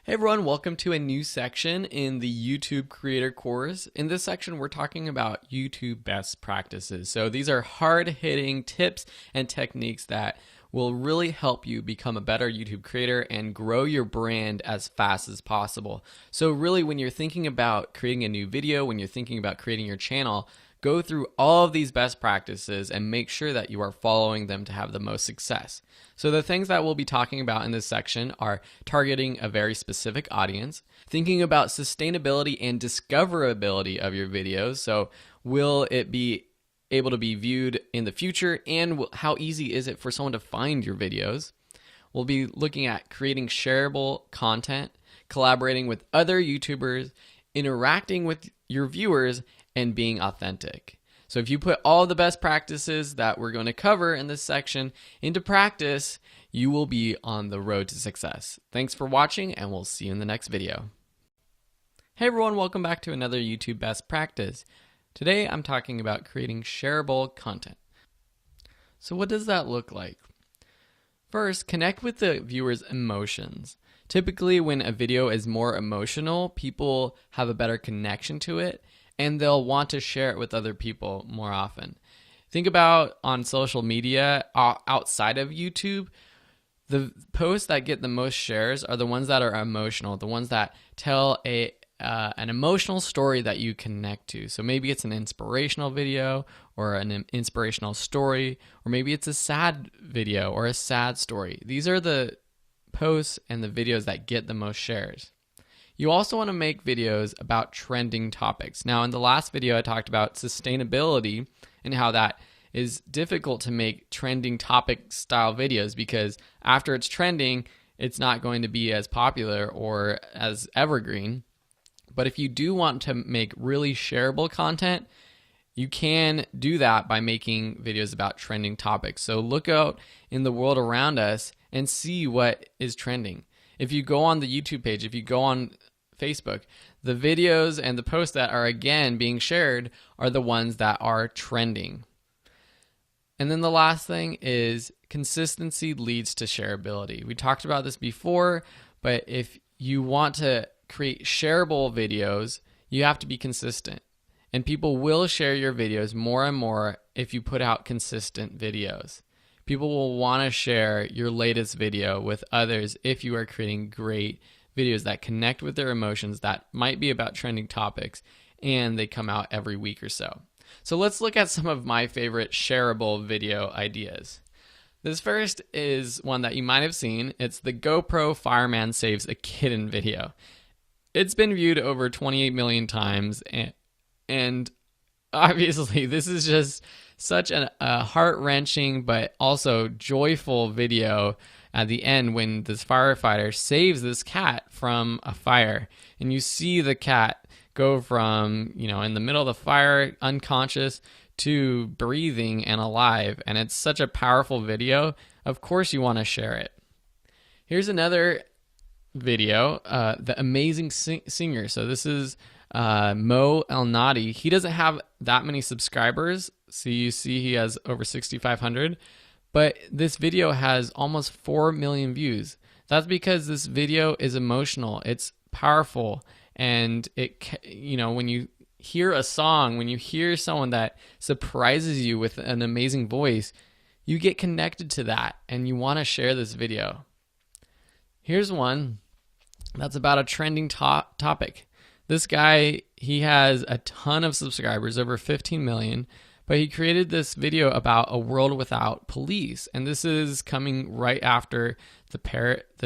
Hey everyone, welcome to a new section in the YouTube Creator course. In this section, we're talking about YouTube best practices. So these are hard-hitting tips and techniques that will really help you become a better YouTube creator and grow your brand as fast as possible. So really, when you're thinking about creating a new video, when you're thinking about creating your channel, go through all of these best practices and make sure that you are following them to have the most success. So the things that we'll be talking about in this section are targeting a very specific audience, thinking about sustainability and discoverability of your videos. So will it be able to be viewed in the future, and how easy is it for someone to find your videos? We'll be looking at creating shareable content, collaborating with other YouTubers, interacting with your viewers, and being authentic. So if you put all the best practices that we're going to cover in this section into practice, you will be on the road to success. Thanks for watching, and we'll see you in the next video. Hey everyone, welcome back to another YouTube best practice. Today I'm talking about creating shareable content. So what does that look like? First, connect with the viewer's emotions. Typically, when a video is more emotional, people have a better connection to it, and they'll want to share it with other people more often. Think about on social media outside of YouTube, the posts that get the most shares are the ones that are emotional, the ones that tell an emotional story that you connect to. So maybe it's an inspirational video or an inspirational story, or maybe it's a sad video or a sad story. These are the posts and the videos that get the most shares. You also want to make videos about trending topics. Now, in the last video, I talked about sustainability and how that is difficult to make trending topic style videos because after it's trending, it's not going to be as popular or as evergreen. But if you do want to make really shareable content, you can do that by making videos about trending topics. So look out in the world around us and see what is trending. If you go on the YouTube page, if you go on Facebook, the videos and the posts that are again being shared are the ones that are trending. And then the last thing is consistency leads to shareability. We talked about this before, but if you want to create shareable videos, you have to be consistent. And people will share your videos more and more if you put out consistent videos. People will want to share your latest video with others if you are creating great videos that connect with their emotions, that might be about trending topics, and they come out every week or so. So let's look at some of my favorite shareable video ideas. This first is one that you might have seen. It's the GoPro Fireman Saves a Kitten video. It's been viewed over 28 million times, and obviously this is just such a heart-wrenching but also joyful video at the end when this firefighter saves this cat from a fire. And you see the cat go from, in the middle of the fire, unconscious, to breathing and alive. And it's such a powerful video. Of course you want to share it. Here's another video, The Amazing Singer. So this is Mo El Nadi. He doesn't have that many subscribers. So you see he has over 6,500, but this video has almost 4 million views. That's because this video is emotional. It's powerful. And when you hear a song, when you hear someone that surprises you with an amazing voice, you get connected to that and you want to share this video. Here's one that's about a trending topic. This guy, he has a ton of subscribers, over 15 million, but he created this video about a world without police. And this is coming right after the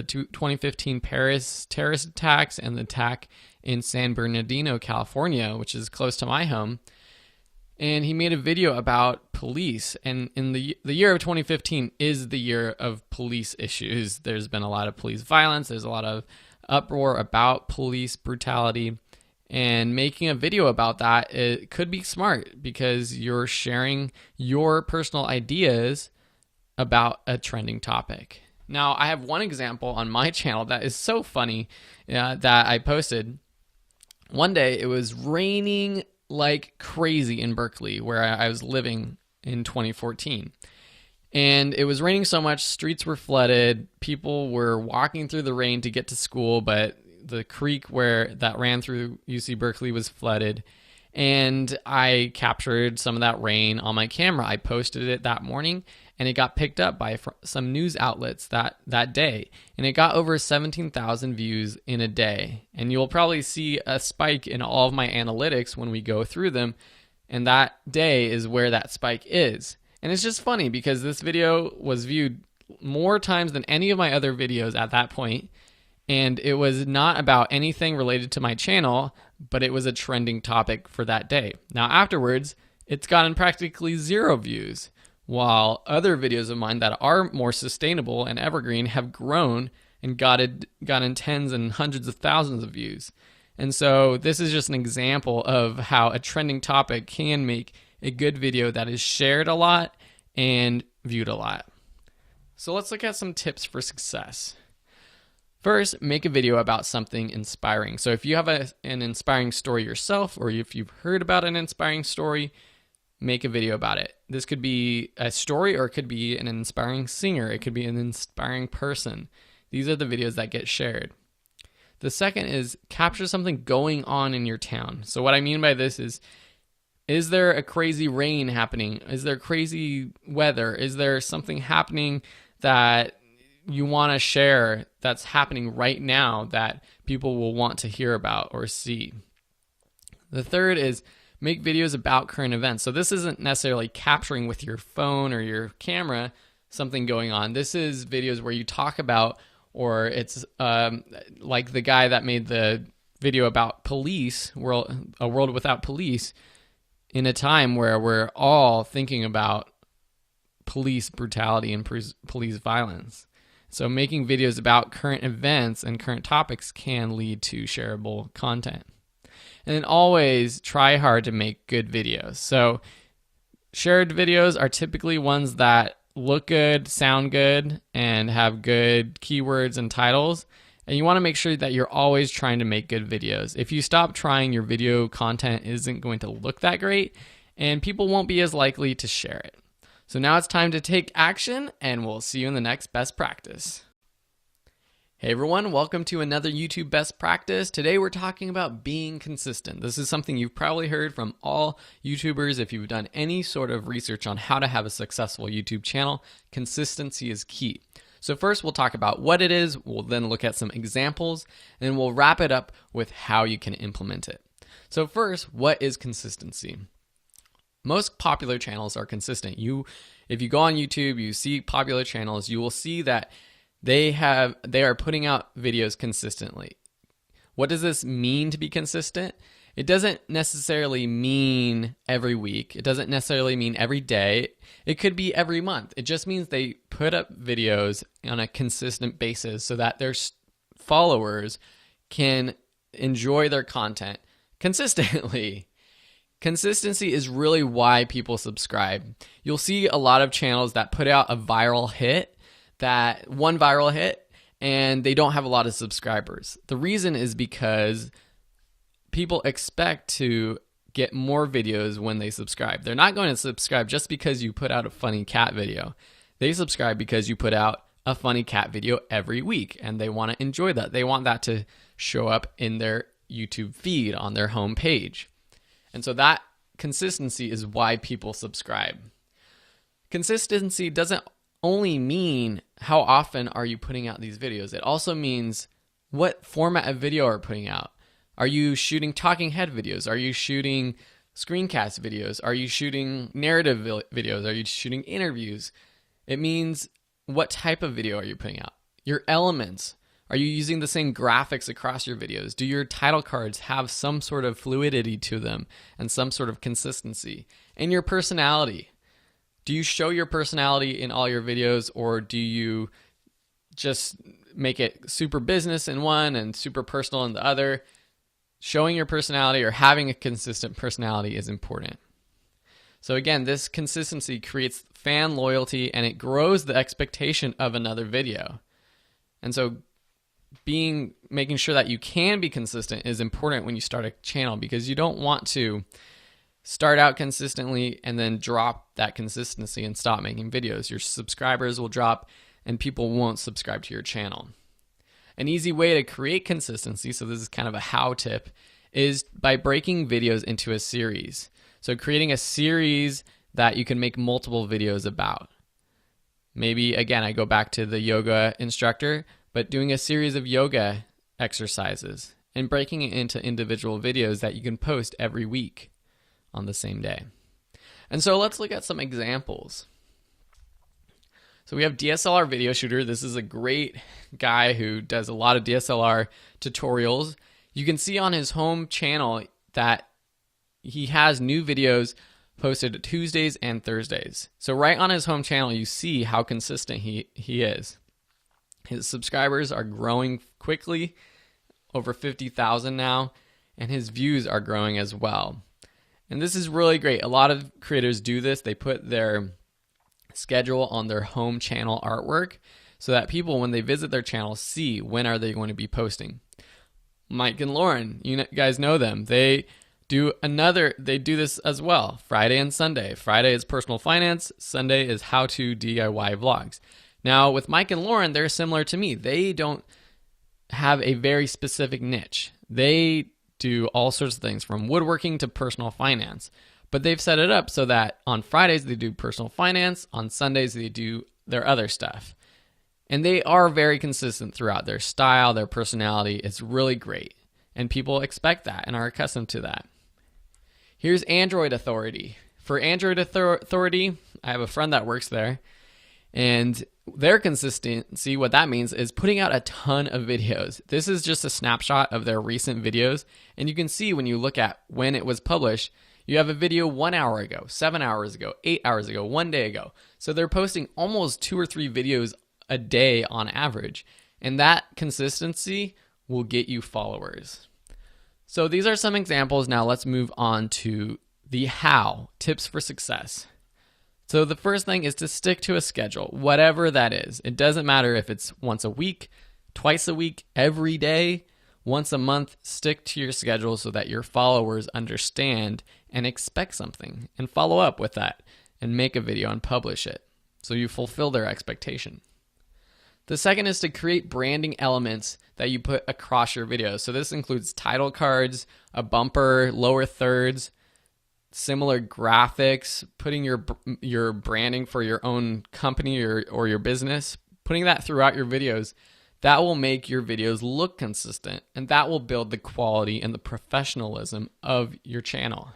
2015 Paris terrorist attacks and the attack in San Bernardino, California, which is close to my home. And he made a video about police. And in the year of 2015 is the year of police issues. There's been a lot of police violence. There's a lot of uproar about police brutality. And making a video about that, it could be smart because you're sharing your personal ideas about a trending topic. Now, I have one example on my channel that is so funny that I posted. One day, it was raining like crazy in Berkeley, where I was living in 2014. And it was raining so much, streets were flooded, people were walking through the rain to get to school, but the creek where that ran through UC Berkeley was flooded, and I captured some of that rain on my camera. I posted it that morning, and it got picked up by some news outlets that day, and it got over 17,000 views in a day. And you'll probably see a spike in all of my analytics when we go through them, and that day is where that spike is. And it's just funny because this video was viewed more times than any of my other videos at that point, and it was not about anything related to my channel, but it was a trending topic for that day. Now afterwards, it's gotten practically 0 views, while other videos of mine that are more sustainable and evergreen have grown and gotten tens and hundreds of thousands of views. And so this is just an example of how a trending topic can make a good video that is shared a lot and viewed a lot. So let's look at some tips for success. First, make a video about something inspiring. So if you have an inspiring story yourself, or if you've heard about an inspiring story, make a video about it. This could be a story, or it could be an inspiring singer. It could be an inspiring person. These are the videos that get shared. The second is capture something going on in your town. So what I mean by this is there a crazy rain happening? Is there crazy weather? Is there something happening that you want to share that's happening right now that people will want to hear about or see? The third is make videos about current events. So this isn't necessarily capturing with your phone or your camera something going on. This is videos where you talk about, or it's like the guy that made the video about police, a world without police, in a time where we're all thinking about police brutality and police violence. So making videos about current events and current topics can lead to shareable content. And then always try hard to make good videos. So shared videos are typically ones that look good, sound good, and have good keywords and titles. And you want to make sure that you're always trying to make good videos. If you stop trying, your video content isn't going to look that great, and people won't be as likely to share it. So now it's time to take action, and we'll see you in the next best practice. Hey everyone, welcome to another YouTube best practice. Today we're talking about being consistent. This is something you've probably heard from all YouTubers if you've done any sort of research on how to have a successful YouTube channel. Consistency is key. So first we'll talk about what it is, we'll then look at some examples, and then we'll wrap it up with how you can implement it. So first, what is consistency? Most popular channels are consistent. If you go on YouTube, you see popular channels, you will see that they are putting out videos consistently. What does this mean to be consistent? It doesn't necessarily mean every week. It doesn't necessarily mean every day. It could be every month. It just means they put up videos on a consistent basis so that their followers can enjoy their content consistently. Consistency is really why people subscribe. You'll see a lot of channels that put out one viral hit, and they don't have a lot of subscribers. The reason is because people expect to get more videos when they subscribe. They're not going to subscribe just because you put out a funny cat video. They subscribe because you put out a funny cat video every week, and they want to enjoy that. They want that to show up in their YouTube feed on their home page. And so that consistency is why people subscribe. Consistency doesn't only mean how often are you putting out these videos. It also means what format of video are you putting out. Are you shooting talking head videos? Are you shooting screencast videos? Are you shooting narrative videos? Are you shooting interviews? It means what type of video are you putting out? Your elements. Are you using the same graphics across your videos? Do your title cards have some sort of fluidity to them and some sort of consistency? And your personality. Do you show your personality in all your videos, or do you just make it super business in one and super personal in the other? Showing your personality or having a consistent personality is important. So again, this consistency creates fan loyalty and it grows the expectation of another video. And so making sure that you can be consistent is important when you start a channel, because you don't want to start out consistently and then drop that consistency and stop making videos. Your subscribers will drop and people won't subscribe to your channel. An easy way to create consistency, so this is kind of a how tip, is by breaking videos into a series. So creating a series that you can make multiple videos about. Maybe, again, I go back to the yoga instructor, but doing a series of yoga exercises and breaking it into individual videos that you can post every week on the same day. And so let's look at some examples. So we have DSLR video shooter. This is a great guy who does a lot of DSLR tutorials. You can see on his home channel that he has new videos posted Tuesdays and Thursdays. So right on his home channel, you see how consistent he is. His subscribers are growing quickly, over 50,000 now, and his views are growing as well. And this is really great. A lot of creators do this. They put their schedule on their home channel artwork so that people, when they visit their channel, see when are they going to be posting. Mike and Lauren, you guys know them. They do this as well, Friday and Sunday. Friday is personal finance, Sunday is how-to DIY vlogs. Now, with Mike and Lauren, they're similar to me. They don't have a very specific niche. They do all sorts of things from woodworking to personal finance. But they've set it up so that on Fridays they do personal finance, on Sundays they do their other stuff. And they are very consistent throughout. Their style, their personality, it's really great. And people expect that and are accustomed to that. Here's Android Authority. For Android Authority, I have a friend that works there. And their consistency, what that means is putting out a ton of videos. This is just a snapshot of their recent videos. And you can see when you look at when it was published, you have a video 1 hour ago, 7 hours ago, 8 hours ago, 1 day ago. So they're posting almost 2 or 3 videos a day on average. And that consistency will get you followers. So these are some examples. Now let's move on to the how, tips for success. So the first thing is to stick to a schedule, whatever that is. It doesn't matter if it's once a week, twice a week, every day, once a month. Stick to your schedule so that your followers understand and expect something and follow up with that and make a video and publish it so you fulfill their expectation. The second is to create branding elements that you put across your videos. So this includes title cards, a bumper, lower thirds, similar graphics, putting your branding for your own company or your business, putting that throughout your videos. That will make your videos look consistent, and that will build the quality and the professionalism of your channel.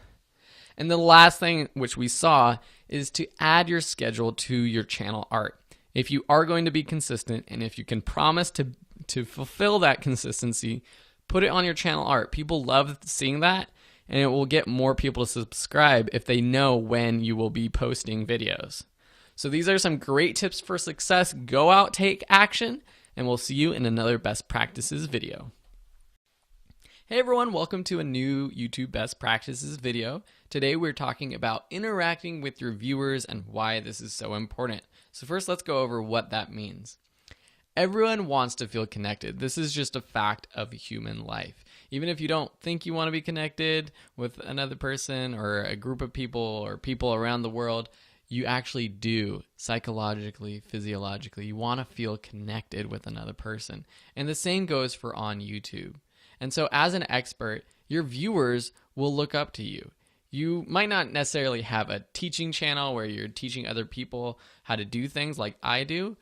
And the last thing which we saw is to add your schedule to your channel art. If you are going to be consistent, and if you can promise to fulfill that consistency, put it on your channel art. People love seeing that, and it will get more people to subscribe if they know when you will be posting videos. So these are some great tips for success. Go out, take action, and we'll see you in another best practices video. Hey everyone, welcome to a new YouTube best practices video. Today we're talking about interacting with your viewers and why this is so important. So first, let's go over what that means. Everyone wants to feel connected. This is just a fact of human life. Even if you don't think you want to be connected with another person or a group of people or people around the world, you actually do psychologically, physiologically. You want to feel connected with another person. And the same goes for on YouTube. And so as an expert, your viewers will look up to you. You might not necessarily have a teaching channel where you're teaching other people how to do things like I do,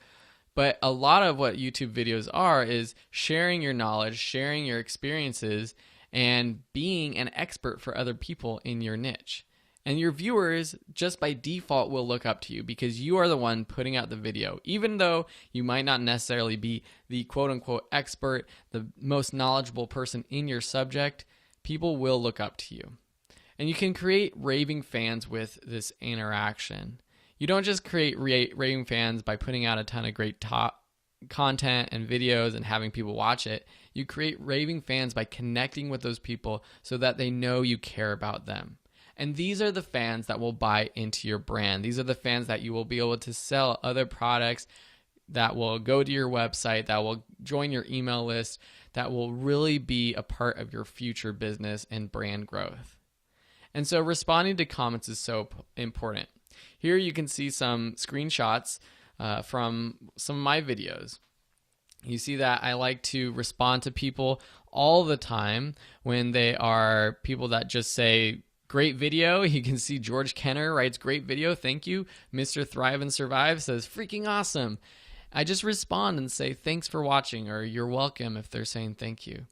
but a lot of what YouTube videos are is sharing your knowledge, sharing your experiences, and being an expert for other people in your niche. And your viewers, just by default, will look up to you because you are the one putting out the video. Even though you might not necessarily be the quote-unquote expert, the most knowledgeable person in your subject, people will look up to you. And you can create raving fans with this interaction. You don't just create raving fans by putting out a ton of great content and videos and having people watch it. You create raving fans by connecting with those people so that they know you care about them. And these are the fans that will buy into your brand. These are the fans that you will be able to sell other products, that will go to your website, that will join your email list, that will really be a part of your future business and brand growth. And so responding to comments is so important. Here you can see some screenshots from some of my videos. You see that I like to respond to people all the time when they are people that just say, great video. You can see George Kenner writes, great video, thank you. Mr. Thrive and Survive says, freaking awesome. I just respond and say, thanks for watching, or you're welcome if they're saying thank you.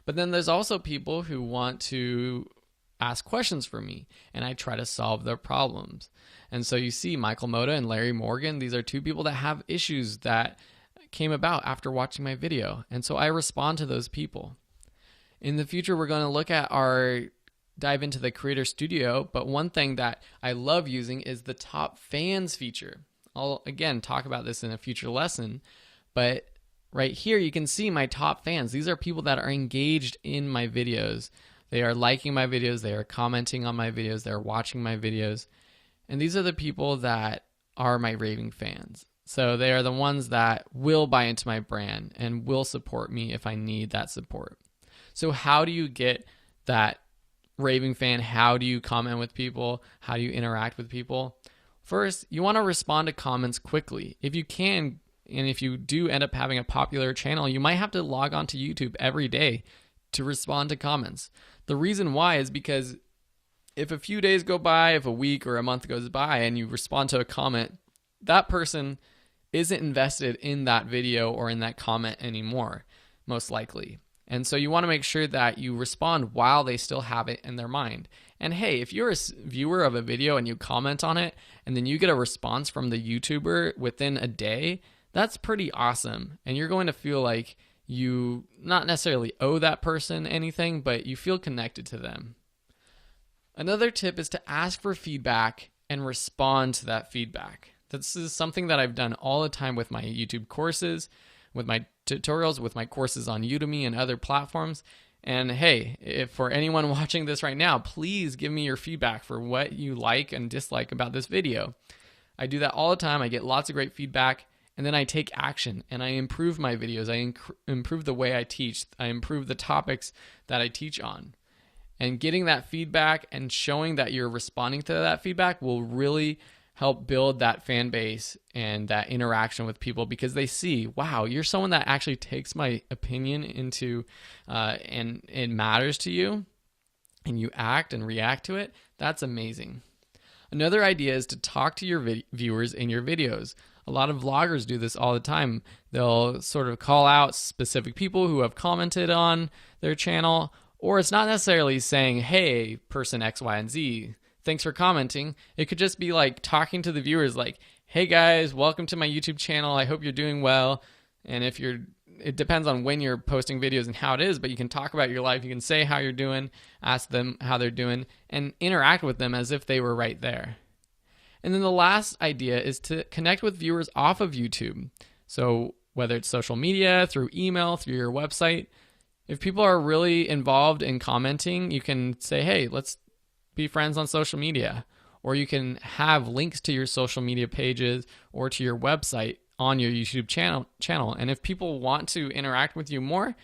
But then there's also people who want to ask questions for me, and I try to solve their problems. And so you see Michael Moda and Larry Morgan, these are two people that have issues that came about after watching my video. And so I respond to those people. In the future, we're going to look at dive into the Creator Studio, but one thing that I love using is the top fans feature. I'll again talk about this in a future lesson, but right here you can see my top fans. These are people that are engaged in my videos. They are liking my videos, they are commenting on my videos, they're watching my videos, and these are the people that are my raving fans. So they are the ones that will buy into my brand and will support me if I need that support. So how do you get that raving fan? How do you comment with people? How do you interact with people? First, you want to respond to comments quickly. If you can, and if you do end up having a popular channel, you might have to log on to YouTube every day to respond to comments. The reason why is because if a few days go by, if a week or a month goes by and you respond to a comment, that person isn't invested in that video or in that comment anymore, most likely. And so you want to make sure that you respond while they still have it in their mind. And hey, if you're a viewer of a video and you comment on it and then you get a response from the YouTuber within a day, that's pretty awesome. And you're going to feel like you not necessarily owe that person anything, but you feel connected to them. Another tip is to ask for feedback and respond to that feedback. This is something that I've done all the time with my YouTube courses, with my tutorials, with my courses on Udemy and other platforms. And hey, if for anyone watching this right now, please give me your feedback for what you like and dislike about this video. I do that all the time. I get lots of great feedback, and then I take action and I improve my videos. I improve the way I teach. I improve the topics that I teach on. And getting that feedback and showing that you're responding to that feedback will really help build that fan base and that interaction with people, because they see, wow, you're someone that actually takes my opinion into and it matters to you, and you act and react to it. That's amazing. Another idea is to talk to your viewers in your videos. A lot of vloggers do this all the time. They'll sort of call out specific people who have commented on their channel, or it's not necessarily saying, hey, person X, Y, and Z, thanks for commenting. It could just be like talking to the viewers like, hey guys, welcome to my YouTube channel. I hope you're doing well. And it depends on when you're posting videos and how it is, but you can talk about your life. You can say how you're doing, ask them how they're doing, and interact with them as if they were right there. And then the last idea is to connect with viewers off of YouTube. So whether it's social media, through email, through your website, if people are really involved in commenting, you can say, hey, let's be friends on social media, or you can have links to your social media pages or to your website on your YouTube channel. And if people want to interact with you more,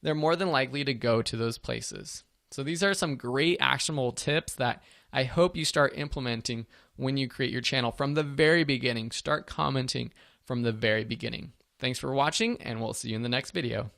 they're more than likely to go to those places. So these are some great actionable tips that I hope you start implementing when you create your channel from the very beginning. Start commenting from the very beginning. Thanks for watching, and we'll see you in the next video.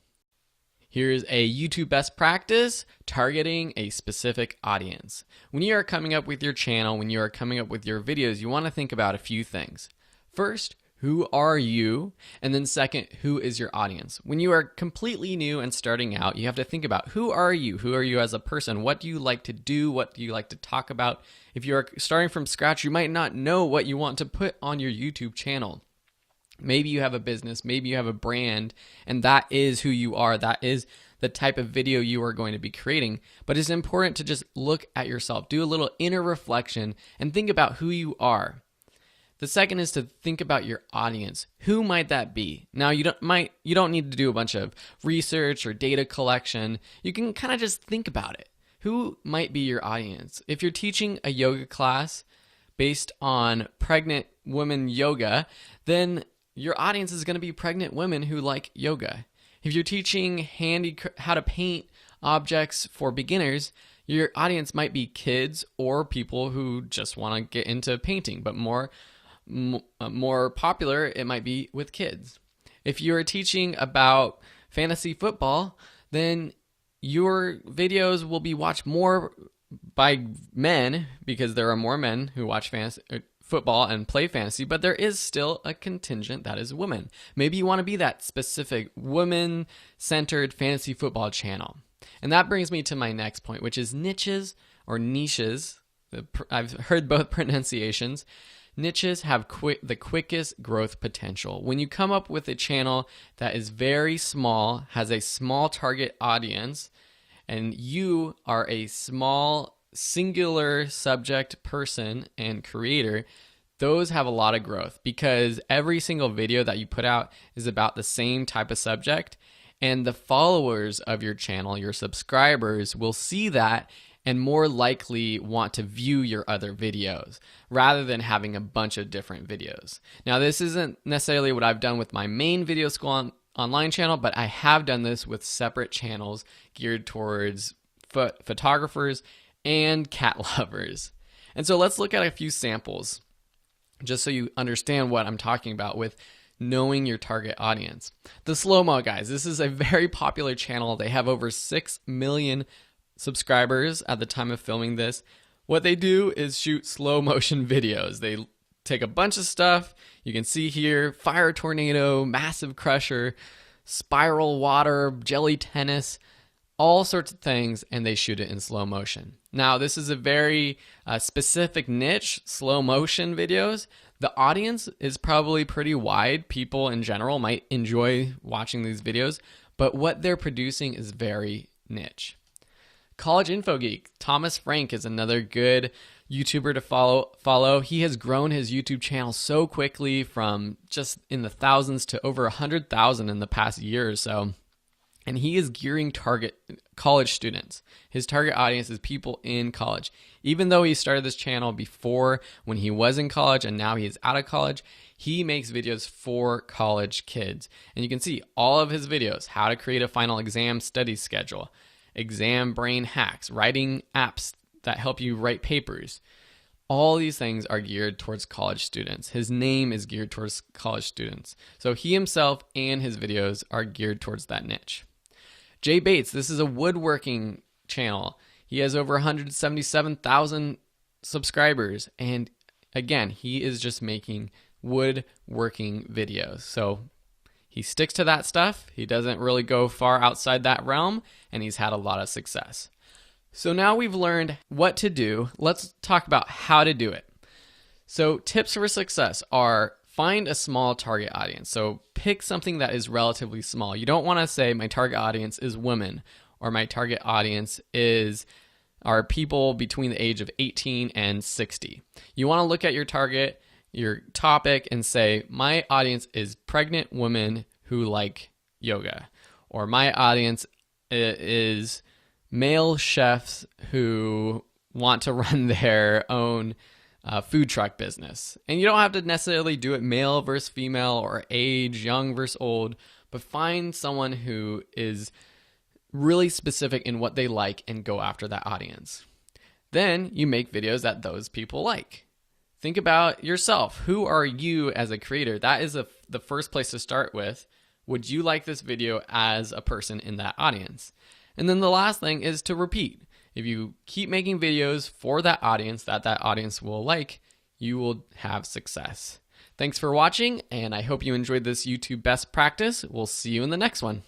Here's a YouTube best practice, targeting a specific audience. When you are coming up with your channel, when you are coming up with your videos, you want to think about a few things. First, who are you? And then second, who is your audience? When you are completely new and starting out, you have to think about who are you? Who are you as a person? What do you like to do? What do you like to talk about? If you are starting from scratch, you might not know what you want to put on your YouTube channel. Maybe you have a business, maybe you have a brand, and that is who you are. That is the type of video you are going to be creating. But it's important to just look at yourself, do a little inner reflection, and think about who you are. The second is to think about your audience. Who might that be? Now, you don't need to do a bunch of research or data collection. You can kind of just think about it. Who might be your audience? If you're teaching a yoga class based on pregnant women yoga, then your audience is going to be pregnant women who like yoga. If you're teaching how to paint objects for beginners, your audience might be kids or people who just want to get into painting, but more popular, it might be with kids. If you're teaching about fantasy football, then your videos will be watched more by men because there are more men who watch fantasy football and play fantasy, but there is still a contingent that is women. Maybe you want to be that specific women-centered fantasy football channel. And that brings me to my next point, which is niches or niches. I've heard both pronunciations. Niches have the quickest growth potential. When you come up with a channel that is very small, has a small target audience, and you are a small singular subject person and creator, those have a lot of growth because every single video that you put out is about the same type of subject, and the followers of your channel, your subscribers, will see that and more likely want to view your other videos rather than having a bunch of different videos. Now, this isn't necessarily what I've done with my main video school online channel, but I have done this with separate channels geared towards photographers and cat lovers. And so let's look at a few samples just so you understand what I'm talking about with knowing your target audience. The slow-mo guys, this is a very popular channel. They have over 6 million subscribers at the time of filming this. What they do is shoot slow motion videos. They take a bunch of stuff. You can see here, fire tornado, massive crusher, spiral water, jelly tennis, all sorts of things, and they shoot it in slow motion. Now, this is a very specific niche, slow motion videos. The audience is probably pretty wide. People in general might enjoy watching these videos, but what they're producing is very niche. College Info Geek, Thomas Frank is another good YouTuber to follow. He has grown his YouTube channel so quickly from just in the thousands to over 100,000 in the past year or so. And he is gearing target college students. His target audience is people in college. Even though he started this channel before when he was in college and now he is out of college, he makes videos for college kids. And you can see all of his videos, how to create a final exam study schedule, exam brain hacks, writing apps that help you write papers. All these things are geared towards college students. His name is geared towards college students. So he himself and his videos are geared towards that niche. Jay Bates, this is a woodworking channel. He has over 177,000 subscribers. And again, he is just making woodworking videos. So he sticks to that stuff. He doesn't really go far outside that realm, and he's had a lot of success. So now we've learned what to do. Let's talk about how to do it. So tips for success are find a small target audience. So pick something that is relatively small. You don't want to say my target audience is women or my target audience are people between the age of 18 and 60. You want to look at your target, your topic, and say my audience is pregnant women who like yoga, or my audience is male chefs who want to run their own food truck business. And you don't have to necessarily do it male versus female or age, young versus old, but find someone who is really specific in what they like and go after that audience. Then you make videos that those people like. Think about yourself. Who are you as a creator? That is the first place to start with. Would you like this video as a person in that audience? And then the last thing is to repeat. If you keep making videos for that audience that audience will like, you will have success. Thanks for watching, and I hope you enjoyed this YouTube best practice. We'll see you in the next one.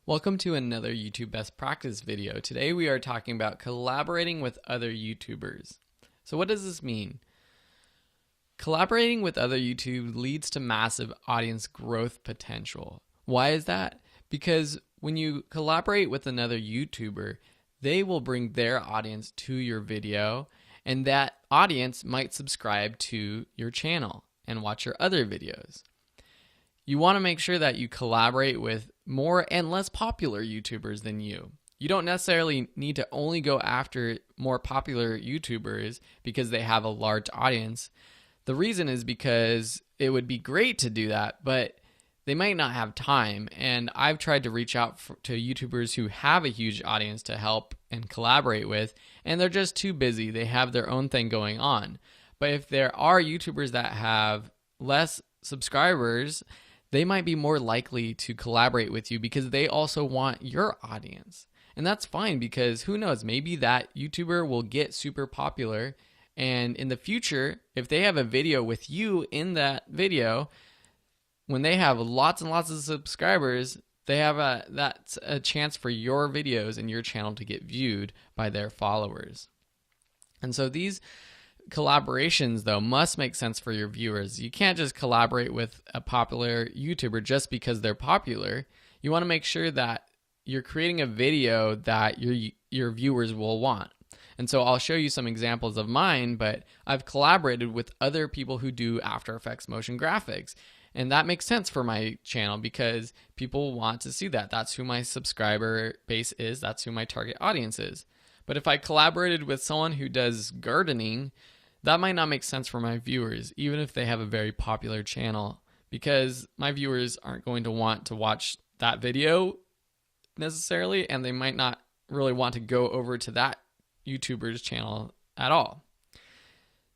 Welcome to another YouTube best practice video. Today we are talking about collaborating with other YouTubers. So what does this mean? Collaborating with other YouTube leads to massive audience growth potential. Why is that? Because when you collaborate with another YouTuber, they will bring their audience to your video, and that audience might subscribe to your channel and watch your other videos. You want to make sure that you collaborate with more and less popular YouTubers than you. You don't necessarily need to only go after more popular YouTubers because they have a large audience. The reason is because it would be great to do that, but they might not have time. And I've tried to reach out to YouTubers who have a huge audience to help and collaborate with, and they're just too busy. They have their own thing going on. But if there are YouTubers that have less subscribers, they might be more likely to collaborate with you because they also want your audience. And that's fine, because who knows, maybe that YouTuber will get super popular, and in the future, if they have a video with you in that video, when they have lots and lots of subscribers, they have that's a chance for your videos and your channel to get viewed by their followers. And so these collaborations, though, must make sense for your viewers. You can't just collaborate with a popular YouTuber just because they're popular. You want to make sure that you're creating a video that your viewers will want. And so I'll show you some examples of mine, but I've collaborated with other people who do After Effects motion graphics. And that makes sense for my channel because people want to see that. That's who my subscriber base is. That's who my target audience is. But if I collaborated with someone who does gardening, that might not make sense for my viewers, even if they have a very popular channel, because my viewers aren't going to want to watch that video necessarily, and they might not really want to go over to that YouTuber's channel at all.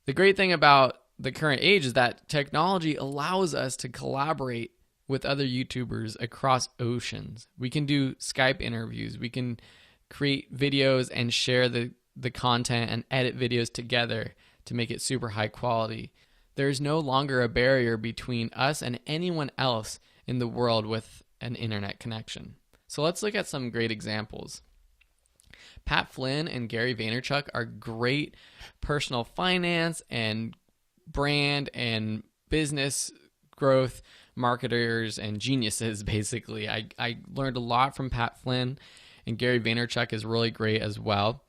The great thing about the current age is that technology allows us to collaborate with other YouTubers across oceans. We can do Skype interviews. We can create videos and share the content and edit videos together to make it super high quality. There's no longer a barrier between us and anyone else in the world with an internet connection. So let's look at some great examples. Pat Flynn and Gary Vaynerchuk are great personal finance and brand and business growth marketers and geniuses, basically. I learned a lot from Pat Flynn, and Gary Vaynerchuk is really great as well.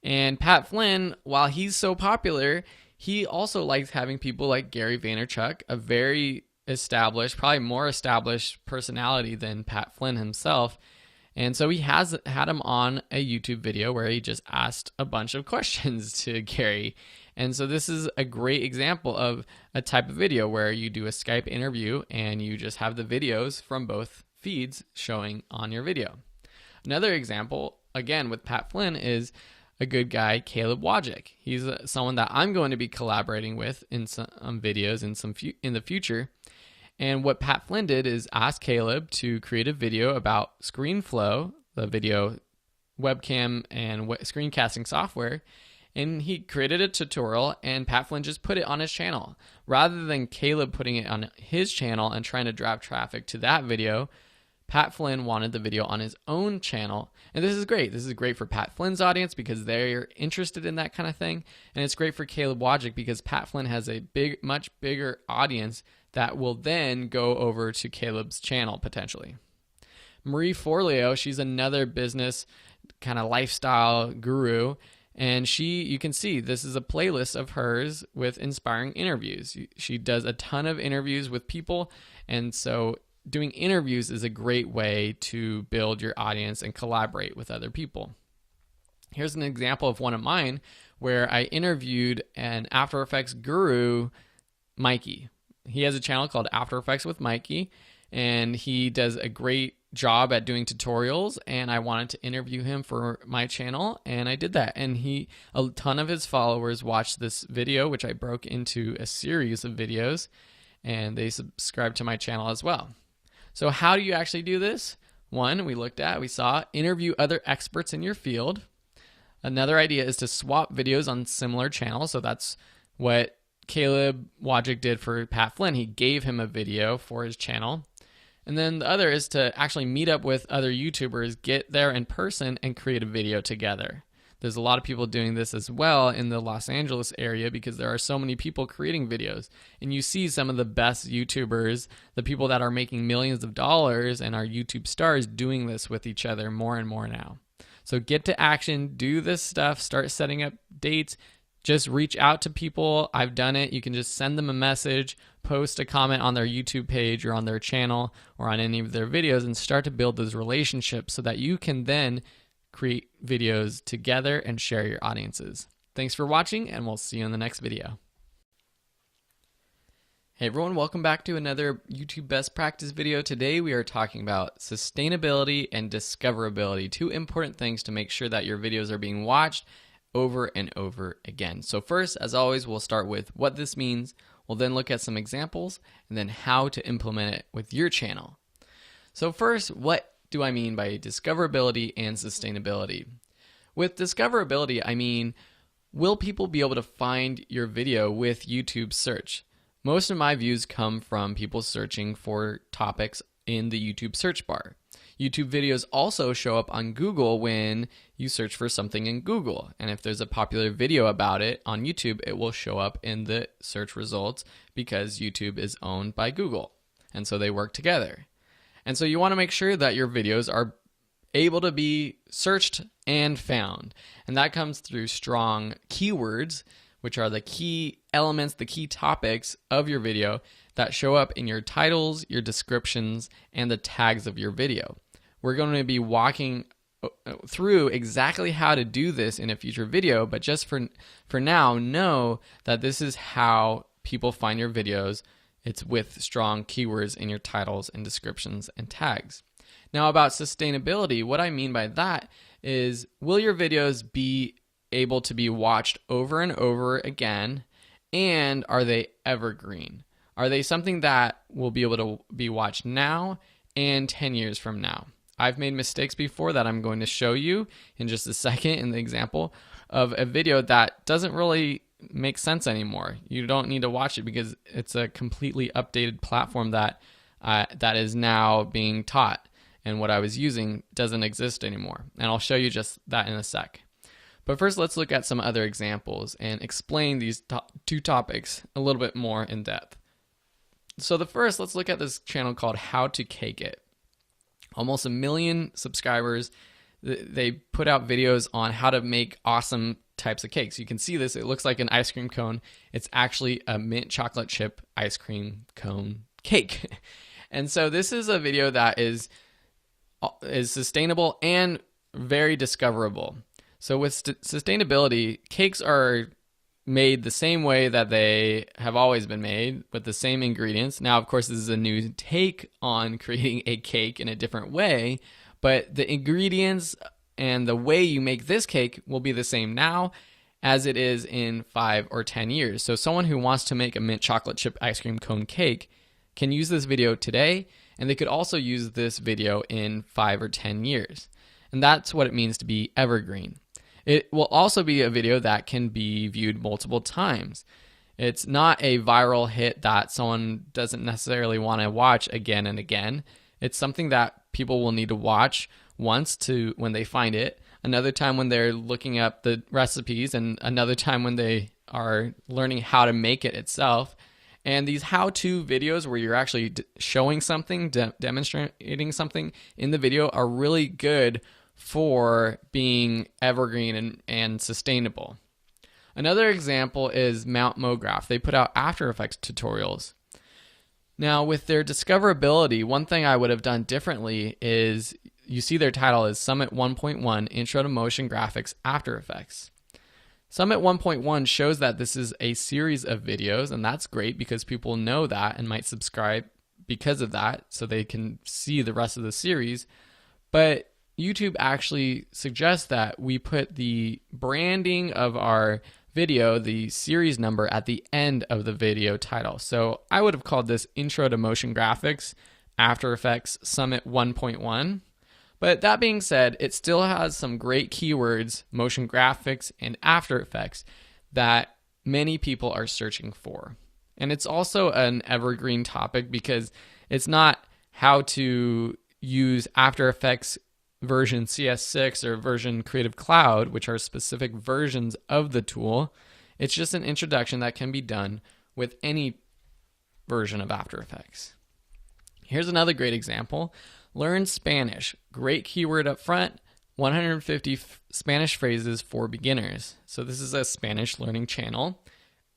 And Pat Flynn, while he's so popular, he also likes having people like Gary Vaynerchuk, a very established, probably more established personality than Pat Flynn himself. And so he has had him on a YouTube video where he just asked a bunch of questions to Gary. And so this is a great example of a type of video where you do a Skype interview and you just have the videos from both feeds showing on your video. Another example, again with Pat Flynn, is a good guy, Caleb Wojcik. He's someone that I'm going to be collaborating with in some videos in the future. And what Pat Flynn did is ask Caleb to create a video about ScreenFlow, the video webcam and screencasting software. And he created a tutorial, and Pat Flynn just put it on his channel. Rather than Caleb putting it on his channel and trying to drive traffic to that video, Pat Flynn wanted the video on his own channel. And this is great. This is great for Pat Flynn's audience because they're interested in that kind of thing. And it's great for Caleb Wojcik because Pat Flynn has a much bigger audience that will then go over to Caleb's channel potentially. Marie Forleo, she's another business kind of lifestyle guru. And you can see this is a playlist of hers with inspiring interviews. She does a ton of interviews with people. And so doing interviews is a great way to build your audience and collaborate with other people. Here's an example of one of mine where I interviewed an After Effects guru, Mikey. He has a channel called After Effects with Mikey, and he does a great job at doing tutorials, and I wanted to interview him for my channel, and I did that. And a ton of his followers watched this video, which I broke into a series of videos, and they subscribed to my channel as well. So how do you actually do this? One, we saw interview other experts in your field. Another idea is to swap videos on similar channels. So that's what Caleb Wojcik did for Pat Flynn. He gave him a video for his channel. And then the other is to actually meet up with other YouTubers, get there in person, and create a video together. There's a lot of people doing this as well in the Los Angeles area because there are so many people creating videos. And you see some of the best YouTubers, the people that are making millions of dollars and are YouTube stars, doing this with each other more and more now. So get to action, do this stuff, start setting up dates. Just reach out to people. I've done it. You can just send them a message, post a comment on their YouTube page or on their channel or on any of their videos, and start to build those relationships so that you can then create videos together and share your audiences. Thanks for watching, and we'll see you in the next video. Hey everyone, welcome back to another YouTube best practice video. Today we are talking about sustainability and discoverability, two important things to make sure that your videos are being watched over and over again. So first, as always, we'll start with what this means. We'll then look at some examples and then how to implement it with your channel. So first, what do I mean by discoverability and sustainability? With discoverability, I mean, will people be able to find your video with YouTube search? Most of my views come from people searching for topics in the YouTube search bar. YouTube videos also show up on Google when you search for something in Google. And if there's a popular video about it on YouTube, it will show up in the search results because YouTube is owned by Google. And so they work together. And so you want to make sure that your videos are able to be searched and found. And that comes through strong keywords, which are the key elements, the key topics of your video that show up in your titles, your descriptions, and the tags of your video. We're going to be walking through exactly how to do this in a future video, but just for now, know that this is how people find your videos. It's with strong keywords in your titles and descriptions and tags. Now about sustainability, what I mean by that is, will your videos be able to be watched over and over again, and are they evergreen? Are they something that will be able to be watched now and 10 years from now? I've made mistakes before that I'm going to show you in just a second in the example of a video that doesn't really make sense anymore. You don't need to watch it because it's a completely updated platform that is now being taught, and what I was using doesn't exist anymore. And I'll show you just that in a sec. But first, let's look at some other examples and explain these two topics a little bit more in depth. So the first, let's look at this channel called How to Cake It. Almost 1 million subscribers. They put out videos on how to make awesome types of cakes. You can see this. It looks like an ice cream cone. It's actually a mint chocolate chip ice cream cone cake. And so this is a video that is sustainable and very discoverable. So with sustainability, cakes are made the same way that they have always been made, with the same ingredients. Now, of course, this is a new take on creating a cake in a different way, but the ingredients and the way you make this cake will be the same now as it is in 5 or 10 years. So someone who wants to make a mint chocolate chip ice cream cone cake can use this video today, and they could also use this video in 5 or 10 years. And that's what it means to be evergreen. It will also be a video that can be viewed multiple times. It's not a viral hit that someone doesn't necessarily want to watch again and again. It's something that people will need to watch once when they find it, another time when they're looking up the recipes, and another time when they are learning how to make it itself. And these how-to videos where you're actually showing something, demonstrating something in the video are really good for being evergreen and sustainable. Another example is Mount MoGraph. They put out After Effects tutorials. Now, with their discoverability, one thing I would have done differently is, you see their title is Summit 1.1 Intro to Motion Graphics After Effects. Summit 1.1 shows that this is a series of videos, and that's great because people know that and might subscribe because of that, so they can see the rest of the series. But YouTube actually suggests that we put the branding of our video, the series number, at the end of the video title. So I would have called this Intro to Motion Graphics After Effects Summit 1.1. But that being said, it still has some great keywords, motion graphics and After Effects, that many people are searching for. And it's also an evergreen topic because it's not how to use After Effects version CS6 or version Creative Cloud, which are specific versions of the tool. It's just an introduction that can be done with any version of After Effects. Here's another great example. Learn Spanish. Great keyword up front. 150 Spanish phrases for beginners. So this is a Spanish learning channel,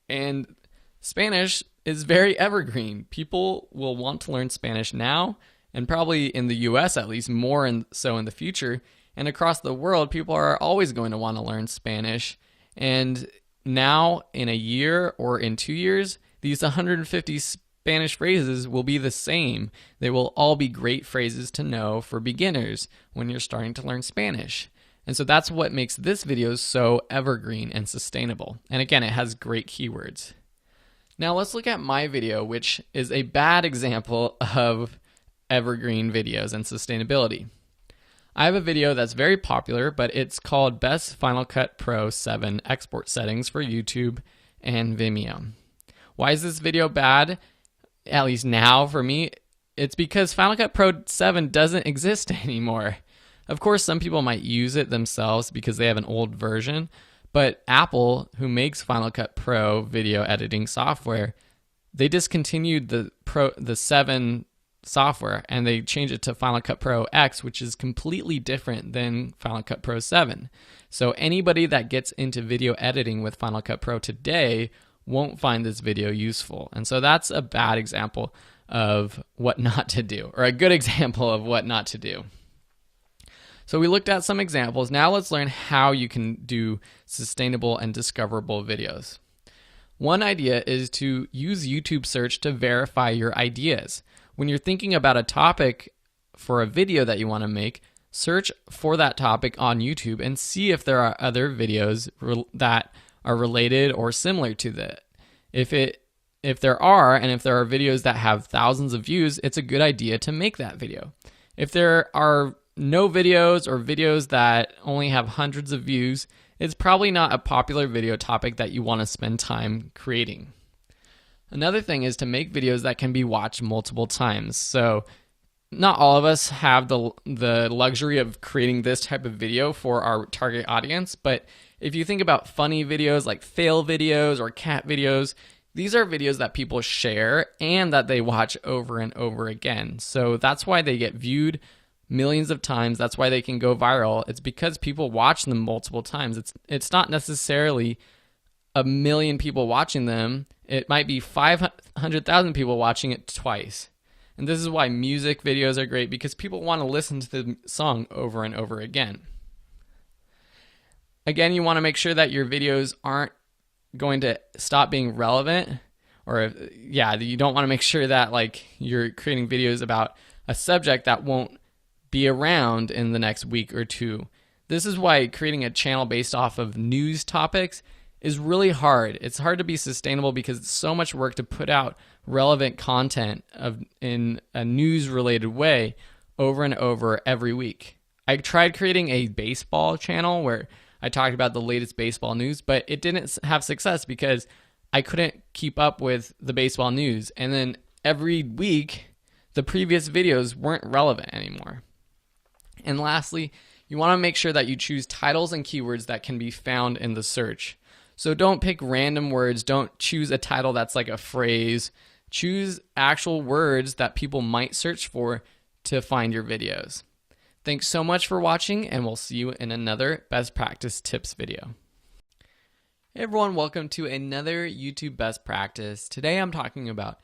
and Spanish is very evergreen. People will want to learn Spanish now, and probably in the US at least more so in the future. And across the world, people are always going to want to learn Spanish. And now in a year or in 2 years, these 150 Spanish phrases will be the same. They will all be great phrases to know for beginners when you're starting to learn Spanish. And so that's what makes this video so evergreen and sustainable. And again, it has great keywords. Now let's look at my video, which is a bad example of evergreen videos and sustainability. I have a video that's very popular, but it's called Best Final Cut Pro 7 Export Settings for YouTube and Vimeo. Why is this video bad? At least now for me, it's because Final Cut Pro 7 doesn't exist anymore. Of course, some people might use it themselves because they have an old version, but Apple, who makes Final Cut Pro video editing software, they discontinued the 7 software and they changed it to Final Cut Pro X, which is completely different than Final Cut Pro 7. So anybody that gets into video editing with Final Cut Pro today won't find this video useful. And so that's a bad example of what not to do, or a good example of what not to do. So we looked at some examples. Now let's learn how you can do sustainable and discoverable videos. One idea is to use YouTube search to verify your ideas. When you're thinking about a topic for a video that you want to make, search for that topic on YouTube and see if there are other videos that are related or similar to that. If there are, and if there are videos that have thousands of views, it's a good idea to make that video. If there are no videos or videos that only have hundreds of views, it's probably not a popular video topic that you want to spend time creating. Another thing is to make videos that can be watched multiple times. So not all of us have the luxury of creating this type of video for our target audience, but if you think about funny videos like fail videos or cat videos, these are videos that people share and that they watch over and over again. So that's why they get viewed millions of times. That's why they can go viral. It's because people watch them multiple times. It's not necessarily a million people watching them. It might be 500,000 people watching it twice. And this is why music videos are great, because people want to listen to the song over and over again. Again, you want to make sure that your videos aren't going to stop being relevant, or you don't want to make sure that like you're creating videos about a subject that won't be around in the next week or two. This is why creating a channel based off of news topics is really hard. It's hard to be sustainable because it's so much work to put out relevant content in a news-related way over and over every week. I tried creating a baseball channel where I talked about the latest baseball news, but it didn't have success because I couldn't keep up with the baseball news. And then every week, the previous videos weren't relevant anymore. And lastly, you want to make sure that you choose titles and keywords that can be found in the search. So don't pick random words. Don't choose a title that's like a phrase. Choose actual words that people might search for to find your videos. Thanks so much for watching, and we'll see you in another best practice tips video. Hey everyone, welcome to another YouTube best practice. Today I'm talking about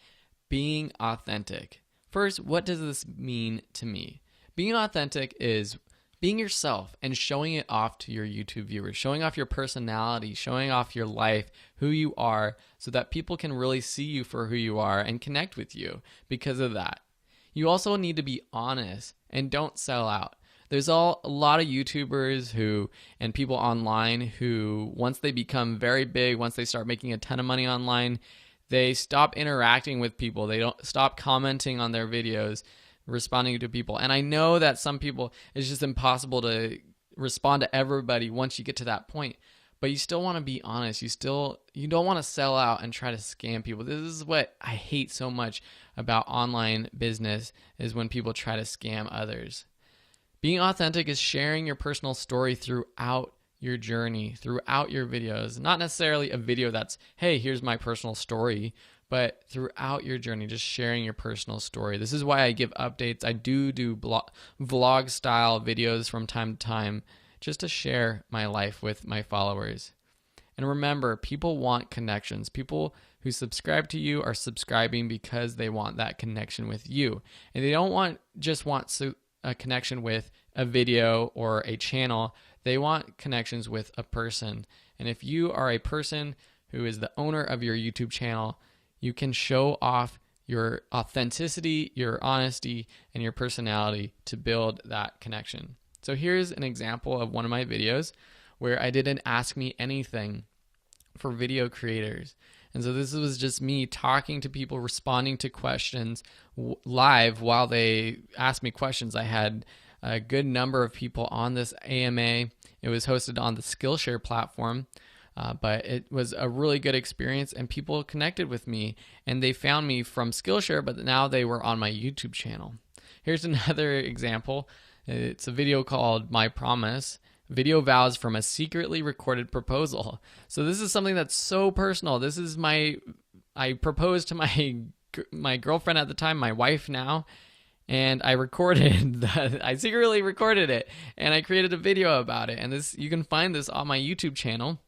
being authentic. First, what does this mean to me? Being authentic is being yourself and showing it off to your YouTube viewers, showing off your personality, showing off your life, who you are, so that people can really see you for who you are and connect with you because of that. You also need to be honest and don't sell out. There's a lot of YouTubers and people online who, once they become very big, once they start making a ton of money online, they stop interacting with people. They don't stop commenting on their videos, responding to people. And I know that some people, it's just impossible to respond to everybody once you get to that point, but you still want to be honest. You don't want to sell out and try to scam people. This is what I hate so much about online business, is when people try to scam others. Being authentic is sharing your personal story throughout your journey, throughout your videos. Not necessarily a video that's, hey, here's my personal story, but throughout your journey, just sharing your personal story. This is why I give updates. I do vlog style videos from time to time, just to share my life with my followers. And remember, people want connections. People who subscribe to you are subscribing because they want that connection with you. And they don't want a connection with a video or a channel. They want connections with a person. And if you are a person who is the owner of your YouTube channel, you can show off your authenticity, your honesty, and your personality to build that connection. So here's an example of one of my videos where I did an Ask Me Anything for video creators. And so this was just me talking to people, responding to questions live while they asked me questions. I had a good number of people on this AMA. It was hosted on the Skillshare platform, but it was a really good experience, and people connected with me, and they found me from Skillshare, but now they were on my YouTube channel. Here's another example. It's a video called My Promise. Video vows from a secretly recorded proposal. So this is something that's so personal. This is I proposed to my girlfriend at the time, my wife now, and I secretly recorded it, and I created a video about it. And you can find this on my YouTube channel,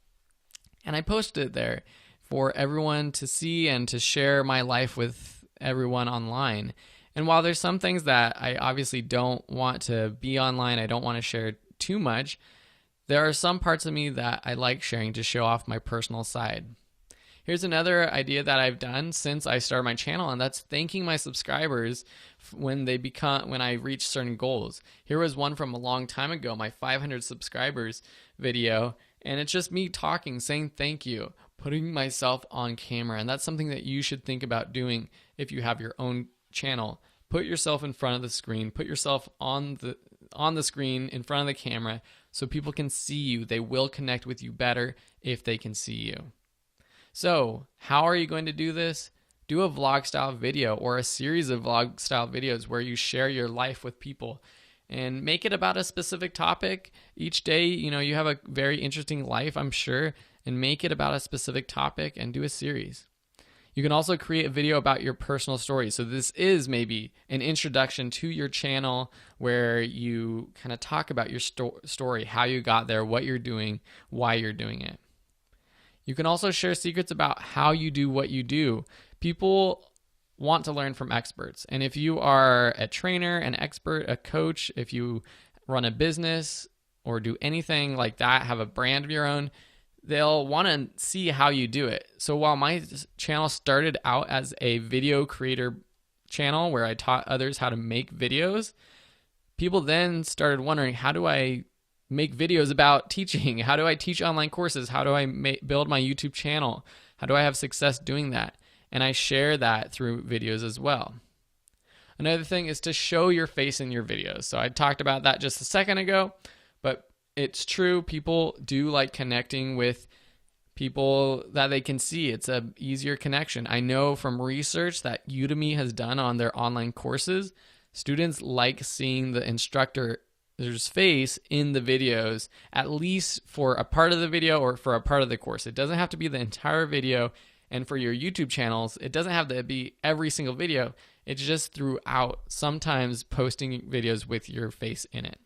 and I posted it there for everyone to see and to share my life with everyone online. And while there's some things that I obviously don't want to be online, I don't want to share too much, there are some parts of me that I like sharing to show off my personal side. Here's another idea that I've done since I started my channel, and that's thanking my subscribers when I reach certain goals. Here was one from a long time ago, my 500 subscribers video, and it's just me talking, saying thank you, putting myself on camera. And that's something that you should think about doing if you have your own channel. Put yourself in front of the screen, put yourself on the screen in front of the camera so people can see you. They will connect with you better if they can see you. So how are you going to do this? Do a vlog style video or a series of vlog style videos where you share your life with people, and make it about a specific topic. Each day, you have a very interesting life, I'm sure, and make it about a specific topic and do a series. You can also create a video about your personal story. So this is maybe an introduction to your channel where you kind of talk about your story, how you got there, what you're doing, why you're doing it. You can also share secrets about how you do what you do. People want to learn from experts. And if you are a trainer, an expert, a coach, if you run a business or do anything like that, have a brand of your own, they'll want to see how you do it. So while my channel started out as a video creator channel where I taught others how to make videos, people then started wondering, how do I make videos about teaching? How do I teach online courses? How do I build my YouTube channel? How do I have success doing that? And I share that through videos as well. Another thing is to show your face in your videos. So I talked about that just a second ago, but it's true. People do like connecting with people that they can see. It's an easier connection. I know from research that Udemy has done on their online courses, students like seeing the instructor's face in the videos, at least for a part of the video or for a part of the course. It doesn't have to be the entire video. And for your YouTube channels, it doesn't have to be every single video. It's just throughout, sometimes posting videos with your face in it.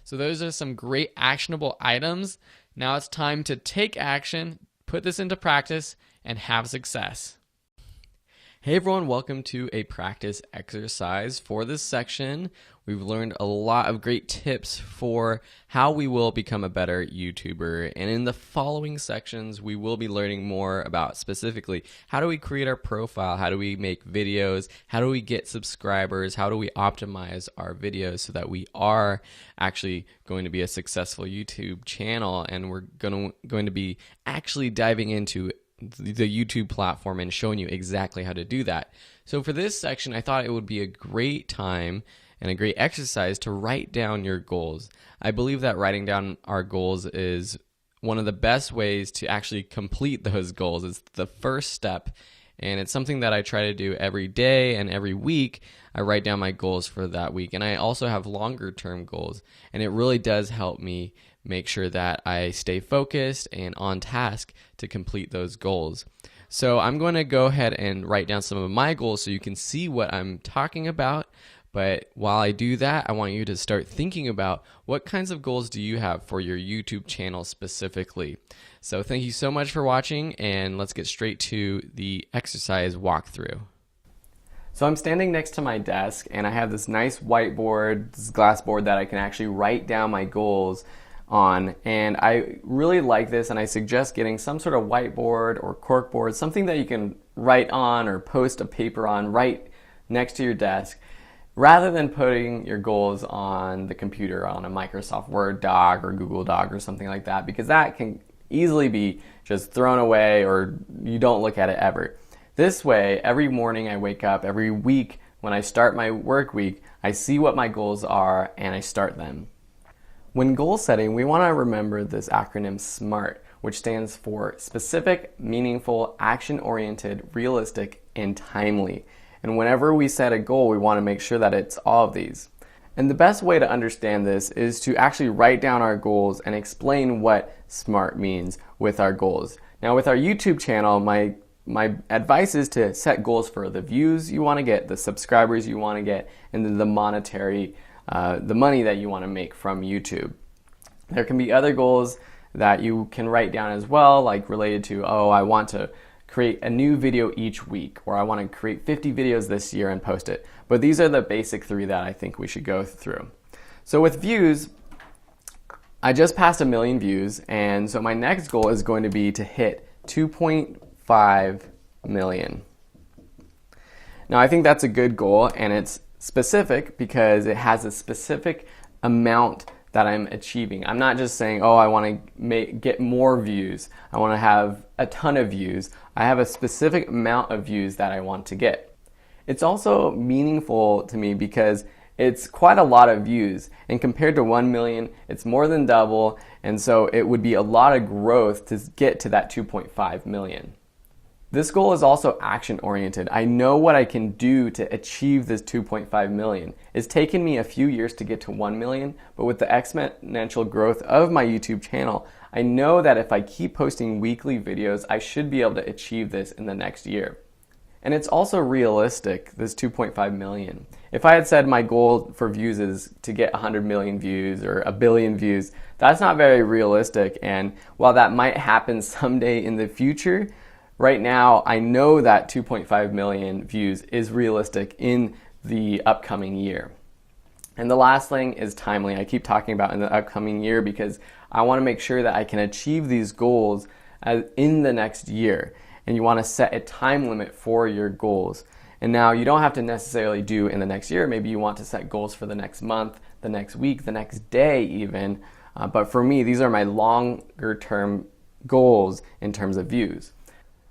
So those are some great actionable items. Now it's time to take action, put this into practice, and have success. Hey everyone, welcome to a practice exercise. For this section, we've learned a lot of great tips for how we will become a better YouTuber. And in the following sections, we will be learning more about specifically how do we create our profile, how do we make videos, how do we get subscribers, how do we optimize our videos so that we are actually going to be a successful YouTube channel, and we're going to be actually diving into the YouTube platform and showing you exactly how to do that. So for this section, I thought it would be a great time and a great exercise to write down your goals. I believe that writing down our goals is one of the best ways to actually complete those goals. It's the first step, and it's something that I try to do every day and every week. I write down my goals for that week, and I also have longer term goals, and it really does help me make sure that I stay focused and on task to complete those goals. So I'm going to go ahead and write down some of my goals so you can see what I'm talking about. But while I do that, I want you to start thinking about what kinds of goals do you have for your YouTube channel specifically. So thank you so much for watching, and let's get straight to the exercise walkthrough. So I'm standing next to my desk, and I have this nice whiteboard, this glass board that I can actually write down my goals on, and I really like this, and I suggest getting some sort of whiteboard or corkboard, something that you can write on or post a paper on right next to your desk, rather than putting your goals on the computer on a Microsoft Word doc or Google Doc or something like that, because that can easily be just thrown away or you don't look at it ever. This way, every morning I wake up, every week when I start my work week, I see what my goals are and I start them. When goal setting, we want to remember this acronym SMART, which stands for specific, meaningful, action-oriented, realistic, and timely. And whenever we set a goal, we want to make sure that it's all of these. And the best way to understand this is to actually write down our goals and explain what SMART means with our goals. Now with our YouTube channel, my advice is to set goals for the views you want to get, the subscribers you want to get, and then the monetary the money that you want to make from YouTube. There can be other goals that you can write down as well, like related to, I want to create a new video each week, or I want to create 50 videos this year and post it. But these are the basic 3 that I think we should go through. So with views, I just passed 1 million views, and so my next goal is going to be to hit 2.5 million. Now I think that's a good goal, and it's specific because it has a specific amount that I'm achieving. I'm not just saying, I want to get more views. I want to have a ton of views. I have a specific amount of views that I want to get. It's also meaningful to me because it's quite a lot of views, and compared to 1 million, it's more than double, and so it would be a lot of growth to get to that 2.5 million. This goal is also action-oriented. I know what I can do to achieve this 2.5 million. It's taken me a few years to get to 1 million, but with the exponential growth of my YouTube channel, I know that if I keep posting weekly videos, I should be able to achieve this in the next year. And it's also realistic, this 2.5 million. If I had said my goal for views is to get 100 million views or 1 billion views, that's not very realistic. And while that might happen someday in the future, right now, I know that 2.5 million views is realistic in the upcoming year. And the last thing is timely. I keep talking about in the upcoming year because I want to make sure that I can achieve these goals in the next year. And you want to set a time limit for your goals. And now you don't have to necessarily do in the next year. Maybe you want to set goals for the next month, the next week, the next day even. But for me, these are my longer term goals in terms of views.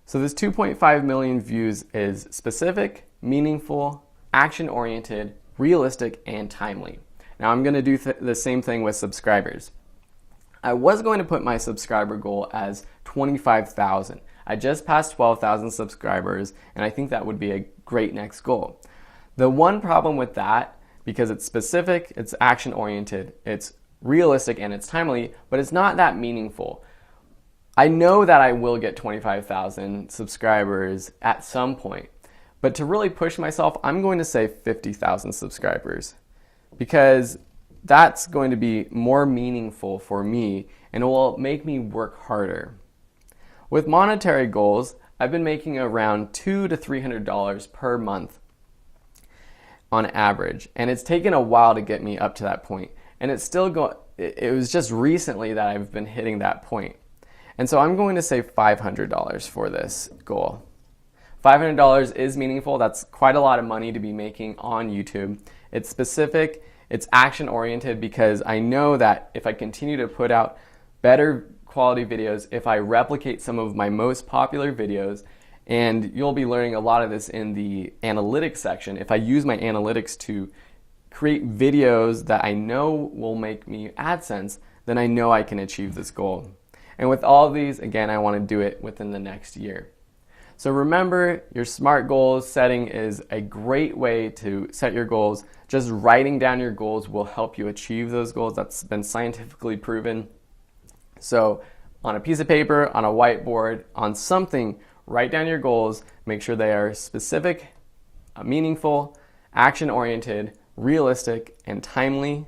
So this 2.5 million views is specific, meaningful, action-oriented, realistic, and timely. Now I'm going to do the same thing with subscribers. I was going to put my subscriber goal as 25,000. I just passed 12,000 subscribers, and I think that would be a great next goal. The one problem with that, because it's specific, it's action-oriented, it's realistic, and it's timely, but it's not that meaningful. I know that I will get 25,000 subscribers at some point, but to really push myself, I'm going to say 50,000 subscribers because that's going to be more meaningful for me and it will make me work harder. With monetary goals, I've been making around $200 to $300 per month on average, and it's taken a while to get me up to that point, and it's still going. It was just recently that I've been hitting that point. And so I'm going to say $500 for this goal. $500 is meaningful. That's quite a lot of money to be making on YouTube. It's specific, it's action-oriented because I know that if I continue to put out better quality videos, if I replicate some of my most popular videos, and you'll be learning a lot of this in the analytics section, if I use my analytics to create videos that I know will make me AdSense, then I know I can achieve this goal. And with all of these, again, I want to do it within the next year. So remember, your SMART goals setting is a great way to set your goals. Just writing down your goals will help you achieve those goals. That's been scientifically proven. So on a piece of paper, on a whiteboard, on something, write down your goals. Make sure they are specific, meaningful, action-oriented, realistic, and timely,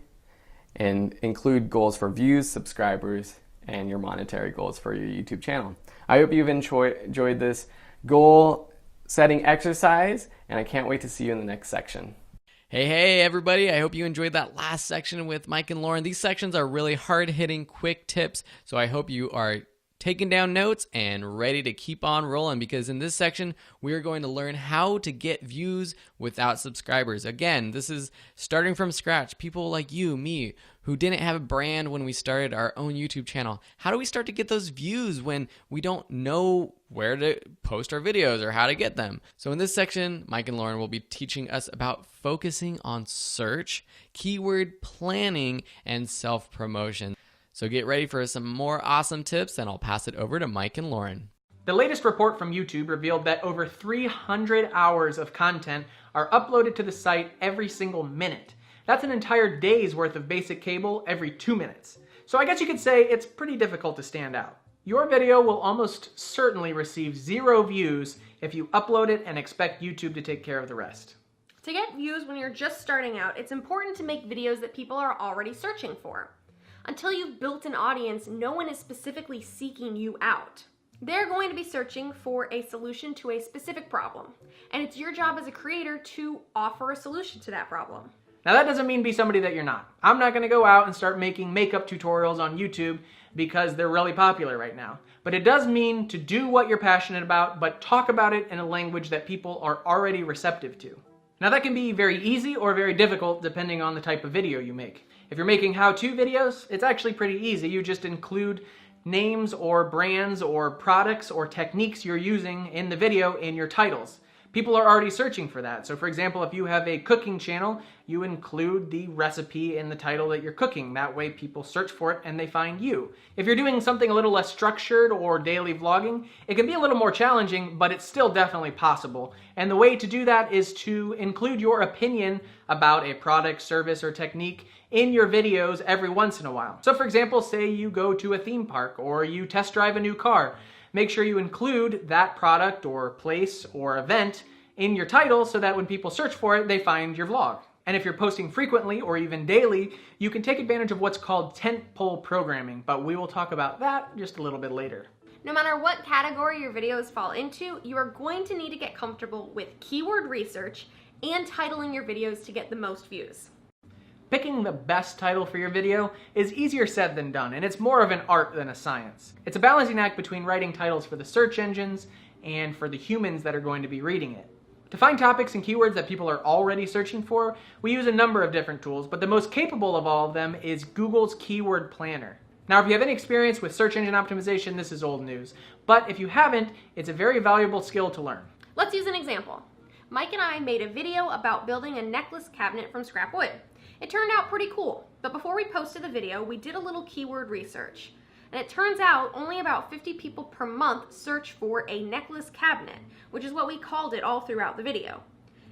and include goals for views, subscribers, and your monetary goals for your YouTube channel. I hope you've enjoyed this goal setting exercise, and I can't wait to see you in the next section. Hey everybody, I hope you enjoyed that last section with Mike and Lauren. These sections are really hard-hitting, quick tips, so I hope you are taking down notes and ready to keep on rolling, because in this section, we are going to learn how to get views without subscribers. Again, this is starting from scratch. People like you, me, who didn't have a brand when we started our own YouTube channel. How do we start to get those views when we don't know where to post our videos or how to get them? So in this section, Mike and Lauren will be teaching us about focusing on search, keyword planning, and self-promotion. So get ready for some more awesome tips, and I'll pass it over to Mike and Lauren. The latest report from YouTube revealed that over 300 hours of content are uploaded to the site every single minute. That's an entire day's worth of basic cable every 2 minutes. So I guess you could say it's pretty difficult to stand out. Your video will almost certainly receive 0 views if you upload it and expect YouTube to take care of the rest. To get views when you're just starting out, it's important to make videos that people are already searching for. Until you've built an audience, no one is specifically seeking you out. They're going to be searching for a solution to a specific problem, and it's your job as a creator to offer a solution to that problem. Now that doesn't mean be somebody that you're not. I'm not going to go out and start making makeup tutorials on YouTube because they're really popular right now. But it does mean to do what you're passionate about, but talk about it in a language that people are already receptive to. Now that can be very easy or very difficult depending on the type of video you make. If you're making how-to videos, it's actually pretty easy. You just include names or brands or products or techniques you're using in the video in your titles. People are already searching for that. So for example, if you have a cooking channel, you include the recipe in the title that you're cooking. That way people search for it and they find you. If you're doing something a little less structured or daily vlogging, it can be a little more challenging, but it's still definitely possible. And the way to do that is to include your opinion about a product, service, or technique in your videos every once in a while. So for example, say you go to a theme park or you test drive a new car. Make sure you include that product or place or event in your title so that when people search for it, they find your vlog. And if you're posting frequently or even daily, you can take advantage of what's called tentpole programming, but we will talk about that just a little bit later. No matter what category your videos fall into, you are going to need to get comfortable with keyword research and titling your videos to get the most views. Picking the best title for your video is easier said than done, and it's more of an art than a science. It's a balancing act between writing titles for the search engines and for the humans that are going to be reading it. To find topics and keywords that people are already searching for, we use a number of different tools, but the most capable of all of them is Google's Keyword Planner. Now, if you have any experience with search engine optimization, this is old news. But if you haven't, it's a very valuable skill to learn. Let's use an example. Mike and I made a video about building a necklace cabinet from scrap wood. It turned out pretty cool, but before we posted the video, we did a little keyword research. And it turns out only about 50 people per month search for a necklace cabinet, which is what we called it all throughout the video.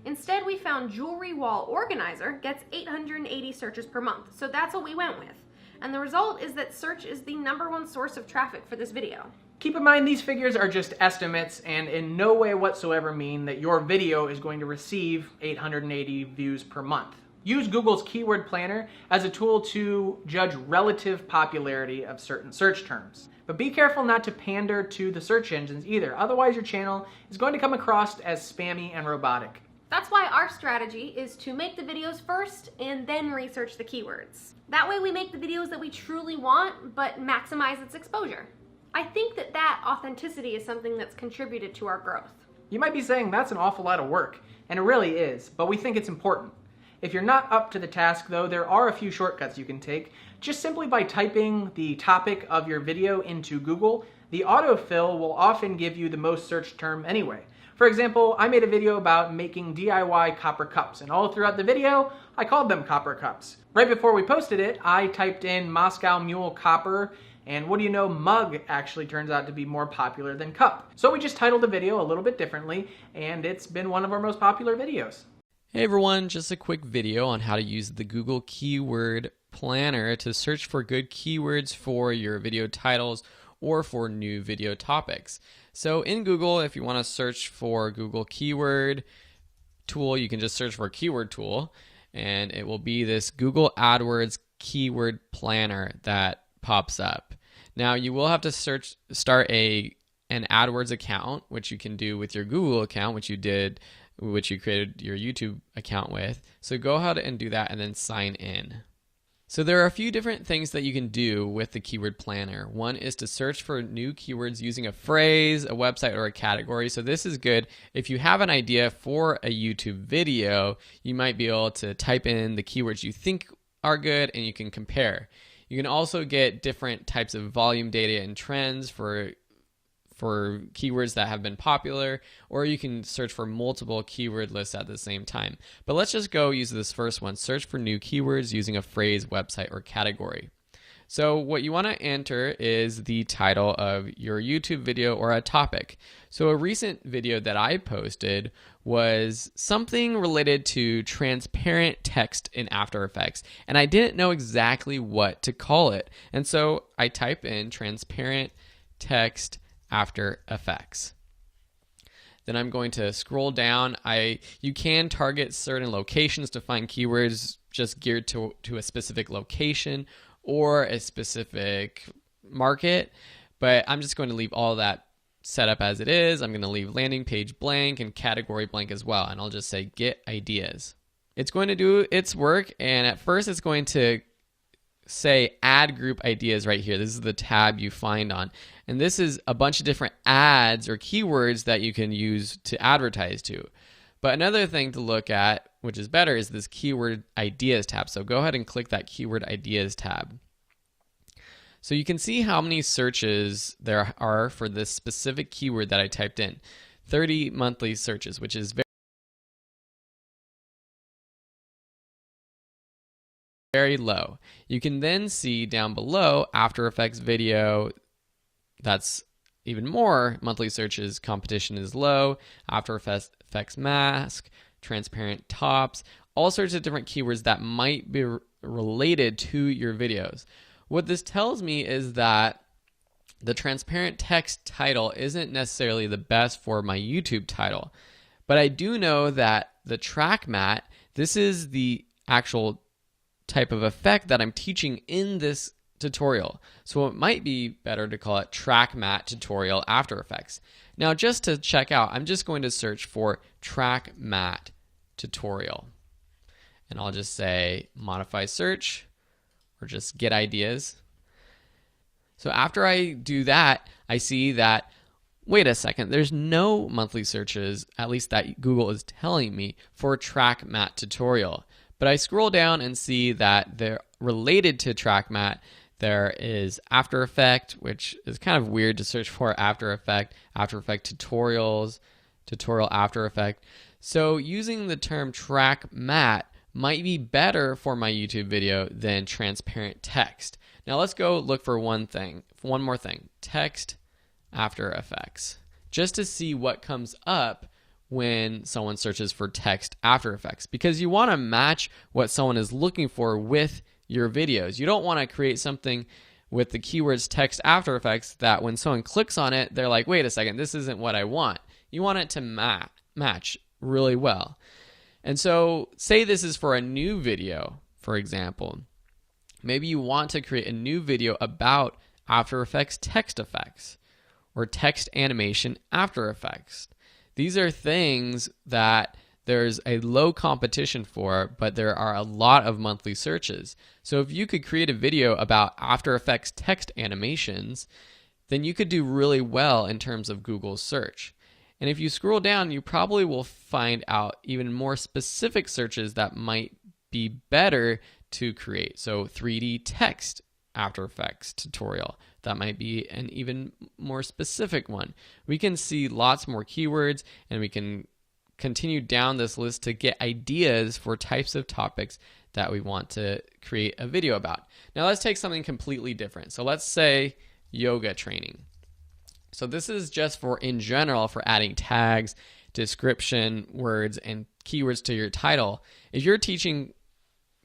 Instead, we found jewelry wall organizer gets 880 searches per month, so that's what we went with. And the result is that search is the #1 source of traffic for this video. Keep in mind these figures are just estimates and in no way whatsoever mean that your video is going to receive 880 views per month. Use Google's Keyword Planner as a tool to judge relative popularity of certain search terms. But be careful not to pander to the search engines either, otherwise your channel is going to come across as spammy and robotic. That's why our strategy is to make the videos first and then research the keywords. That way we make the videos that we truly want, but maximize its exposure. I think that authenticity is something that's contributed to our growth. You might be saying that's an awful lot of work, and it really is, but we think it's important. If you're not up to the task though, there are a few shortcuts you can take. Just simply by typing the topic of your video into Google, the autofill will often give you the most searched term anyway. For example, I made a video about making DIY copper cups, and all throughout the video, I called them copper cups. Right before we posted it, I typed in Moscow Mule copper, and what do you know, mug actually turns out to be more popular than cup. So we just titled the video a little bit differently, and it's been one of our most popular videos. Hey everyone, just a quick video on how to use the Google Keyword Planner to search for good keywords for your video titles or for new video topics. So in Google, if you want to search for Google Keyword Tool, you can just search for Keyword Tool, and it will be this Google AdWords Keyword Planner that pops up. Now you will have to start an AdWords account, which you can do with your Google account, which you created your YouTube account with. So go ahead and do that and then sign in. So there are a few different things that you can do with the keyword planner. One is to search for new keywords using a phrase, a website, or a category. So this is good. If you have an idea for a YouTube video, you might be able to type in the keywords you think are good and you can compare. You can also get different types of volume data and trends for keywords that have been popular, or you can search for multiple keyword lists at the same time. But let's just go use this first one, search for new keywords using a phrase, website, or category. So what you want to enter is the title of your YouTube video or a topic. So a recent video that I posted was something related to transparent text in After Effects, and I didn't know exactly what to call it. And so I type in transparent text After Effects. Then I'm going to scroll down. You can target certain locations to find keywords just geared to a specific location or a specific market, but I'm just going to leave all that set up as it is. I'm going to leave landing page blank and category blank as well, and I'll just say get ideas. It's going to do its work, and at first it's going to say add group ideas right here. This is the tab you find on, and this is a bunch of different ads or keywords that you can use to advertise to. But another thing to look at, which is better, is this keyword ideas tab. So go ahead and click that keyword ideas tab. So you can see how many searches there are for this specific keyword that I typed in. 30 monthly searches, which is very low. You can then see down below After Effects video, that's even more monthly searches. Competition is low, After Effects mask, transparent tops, all sorts of different keywords that might be related to your videos. What this tells me is that the transparent text title isn't necessarily the best for my YouTube title, but I do know that the track matte, this is the actual type of effect that I'm teaching in this tutorial. So it might be better to call it track matte tutorial After Effects. Now just to check out, I'm just going to search for track matte tutorial. And I'll just say modify search or just get ideas. So after I do that, I see that, wait a second, there's no monthly searches, at least that Google is telling me, for track matte tutorial. But I scroll down and see that they're related to track matte. There is After Effect, which is kind of weird to search for After Effect tutorials, tutorial After Effect. So using the term track matte might be better for my YouTube video than transparent text. Now let's go look for one more thing, text After Effects, just to see what comes up when someone searches for text After Effects, because you want to match what someone is looking for with your videos. You don't want to create something with the keywords text After Effects that when someone clicks on it, they're like, wait a second, this isn't what I want. You want it to match really well. And so say this is for a new video, for example. Maybe you want to create a new video about After Effects text effects or text animation After Effects. These are things that there's a low competition for, but there are a lot of monthly searches. So if you could create a video about After Effects text animations, then you could do really well in terms of Google's search. And if you scroll down, you probably will find out even more specific searches that might be better to create. So 3D text After Effects tutorial, that might be an even more specific one. We can see lots more keywords, and we can continue down this list to get ideas for types of topics that we want to create a video about. Now let's take something completely different. So let's say yoga training. So this is just for, in general, for adding tags, description, words, and keywords to your title. If you're teaching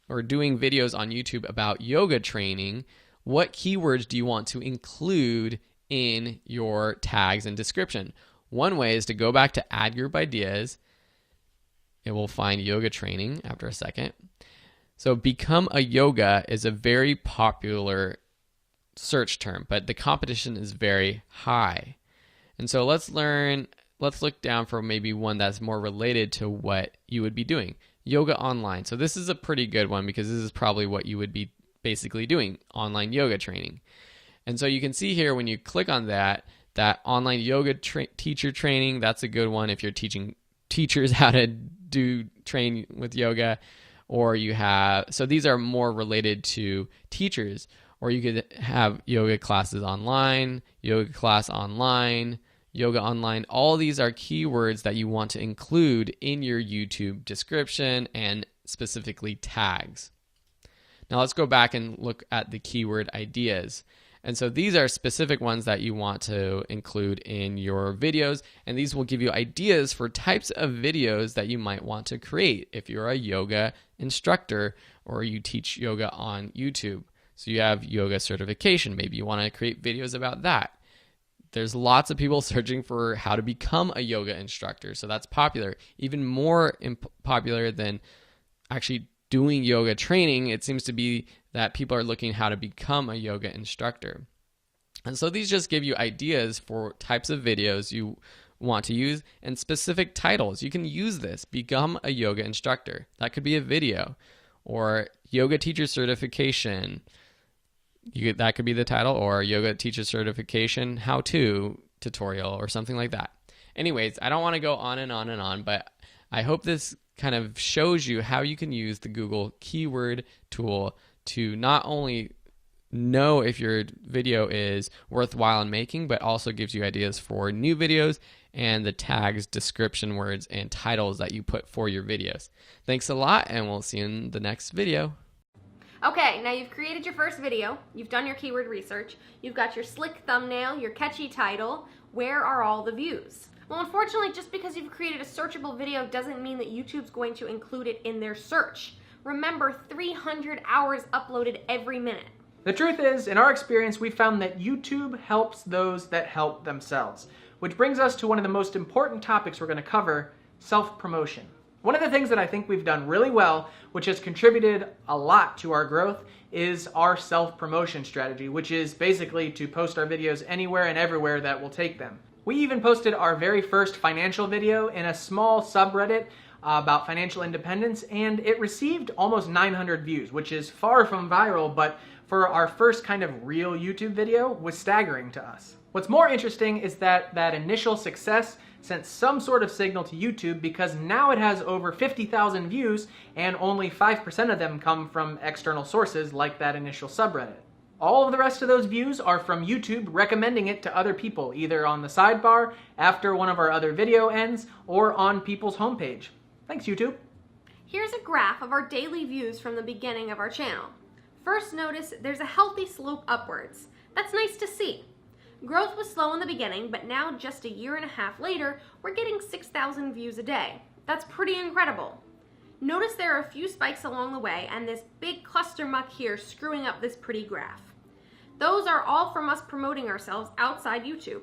or doing videos on YouTube about yoga training, what keywords do you want to include in your tags and description? One way is to go back to add group ideas. It will find yoga training after a second. So become a yoga is a very popular search term, but the competition is very high. And so let's look down for maybe one that's more related to what you would be doing. Yoga online. So this is a pretty good one because this is probably what you would be basically doing, online yoga training. And so you can see here when you click on that online yoga teacher training, that's a good one if you're teaching teachers how to train with yoga. Or you have, so these are more related to teachers, or you could have yoga classes online, yoga class online, yoga online. All these are keywords that you want to include in your YouTube description and specifically tags. Now let's go back and look at the keyword ideas. And so these are specific ones that you want to include in your videos, and these will give you ideas for types of videos that you might want to create if you're a yoga instructor or you teach yoga on YouTube. So you have yoga certification. Maybe you want to create videos about that. There's lots of people searching for how to become a yoga instructor, so that's popular. Even more popular than actually doing yoga training, it seems to be that people are looking how to become a yoga instructor. And so these just give you ideas for types of videos you want to use and specific titles. You can use this, become a yoga instructor. That could be a video, or yoga teacher certification. That could be the title, or yoga teacher certification how-to tutorial or something like that. Anyways, I don't want to go on and on and on, but I hope this kind of shows you how you can use the Google keyword tool to not only know if your video is worthwhile in making, but also gives you ideas for new videos and the tags, description words, and titles that you put for your videos. Thanks a lot, and we'll see you in the next video. Okay, now you've created your first video, you've done your keyword research, you've got your slick thumbnail, your catchy title. Where are all the views? Well, unfortunately, just because you've created a searchable video doesn't mean that YouTube's going to include it in their search. Remember, 300 hours uploaded every minute. The truth is, in our experience, we found that YouTube helps those that help themselves. Which brings us to one of the most important topics we're going to cover, self-promotion. One of the things that I think we've done really well, which has contributed a lot to our growth, is our self-promotion strategy, which is basically to post our videos anywhere and everywhere that will take them. We even posted our very first financial video in a small subreddit about financial independence, and it received almost 900 views, which is far from viral, but for our first kind of real YouTube video was staggering to us. What's more interesting is that that initial success sent some sort of signal to YouTube, because now it has over 50,000 views and only 5% of them come from external sources like that initial subreddit. All of the rest of those views are from YouTube recommending it to other people, either on the sidebar, after one of our other video ends, or on people's homepage. Thanks, YouTube. Here's a graph of our daily views from the beginning of our channel. First, notice there's a healthy slope upwards. That's nice to see. Growth was slow in the beginning, but now just a year and a half later, we're getting 6,000 views a day. That's pretty incredible. Notice there are a few spikes along the way and this big cluster muck here screwing up this pretty graph. Those are all from us promoting ourselves outside YouTube.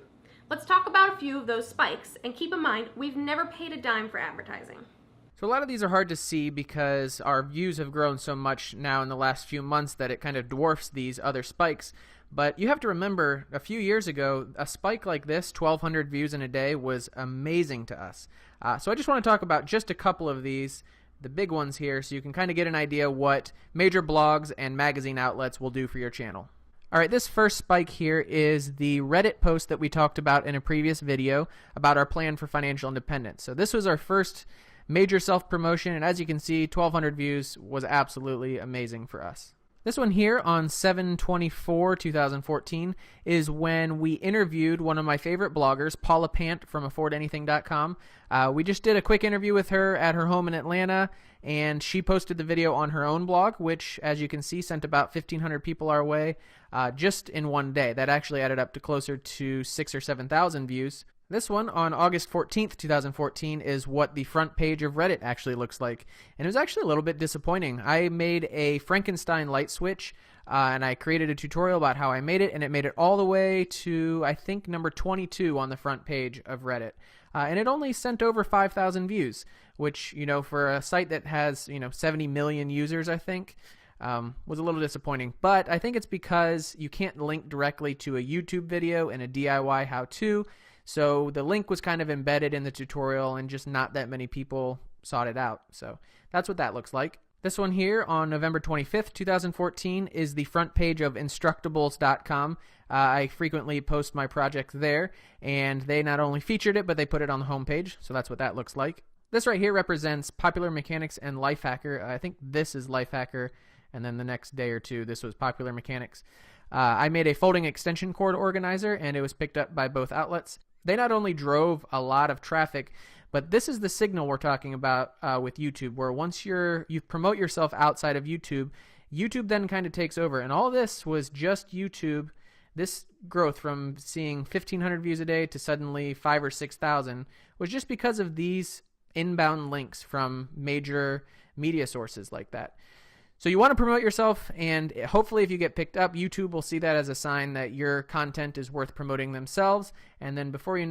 Let's talk about a few of those spikes, and keep in mind, we've never paid a dime for advertising. So a lot of these are hard to see because our views have grown so much now in the last few months that it kind of dwarfs these other spikes. But you have to remember, a few years ago, a spike like this, 1,200 views in a day, was amazing to us. So I just want to talk about just a couple of these, the big ones here, so you can kind of get an idea what major blogs and magazine outlets will do for your channel. All right, this first spike here is the Reddit post that we talked about in a previous video about our plan for financial independence. So this was our first major self-promotion, and as you can see, 1,200 views was absolutely amazing for us. This one here on 7/24/2014 is when we interviewed one of my favorite bloggers, Paula Pant from AffordAnything.com. We just did a quick interview with her at her home in Atlanta, and she posted the video on her own blog, which, as you can see, sent about 1,500 people our way just in one day. That actually added up to closer to 6,000 or 7,000 views. This one on August 14th, 2014 is what the front page of Reddit actually looks like. And it was actually a little bit disappointing. I made a Frankenstein light switch and I created a tutorial about how I made it, and it made it all the way to, I think, number 22 on the front page of Reddit. And it only sent over 5,000 views, which, you know, for a site that has, 70 million users, I think, was a little disappointing. But I think it's because you can't link directly to a YouTube video and a DIY how-to. So the link was kind of embedded in the tutorial and just not that many people sought it out. So that's what that looks like. This one here on November 25th, 2014 is the front page of Instructables.com. I frequently post my project there, and they not only featured it, but they put it on the homepage, so that's what that looks like. This right here represents Popular Mechanics and Lifehacker. I think this is Lifehacker, and then the next day or two, this was Popular Mechanics. I made a folding extension cord organizer, and it was picked up by both outlets. They not only drove a lot of traffic, but this is the signal we're talking about with YouTube, where once you promote yourself outside of YouTube, YouTube then kind of takes over. And all this was just YouTube. This growth from seeing 1,500 views a day to suddenly 5,000 or 6,000 was just because of these inbound links from major media sources like that. So you want to promote yourself, and hopefully if you get picked up, YouTube will see that as a sign that your content is worth promoting themselves. And then before you know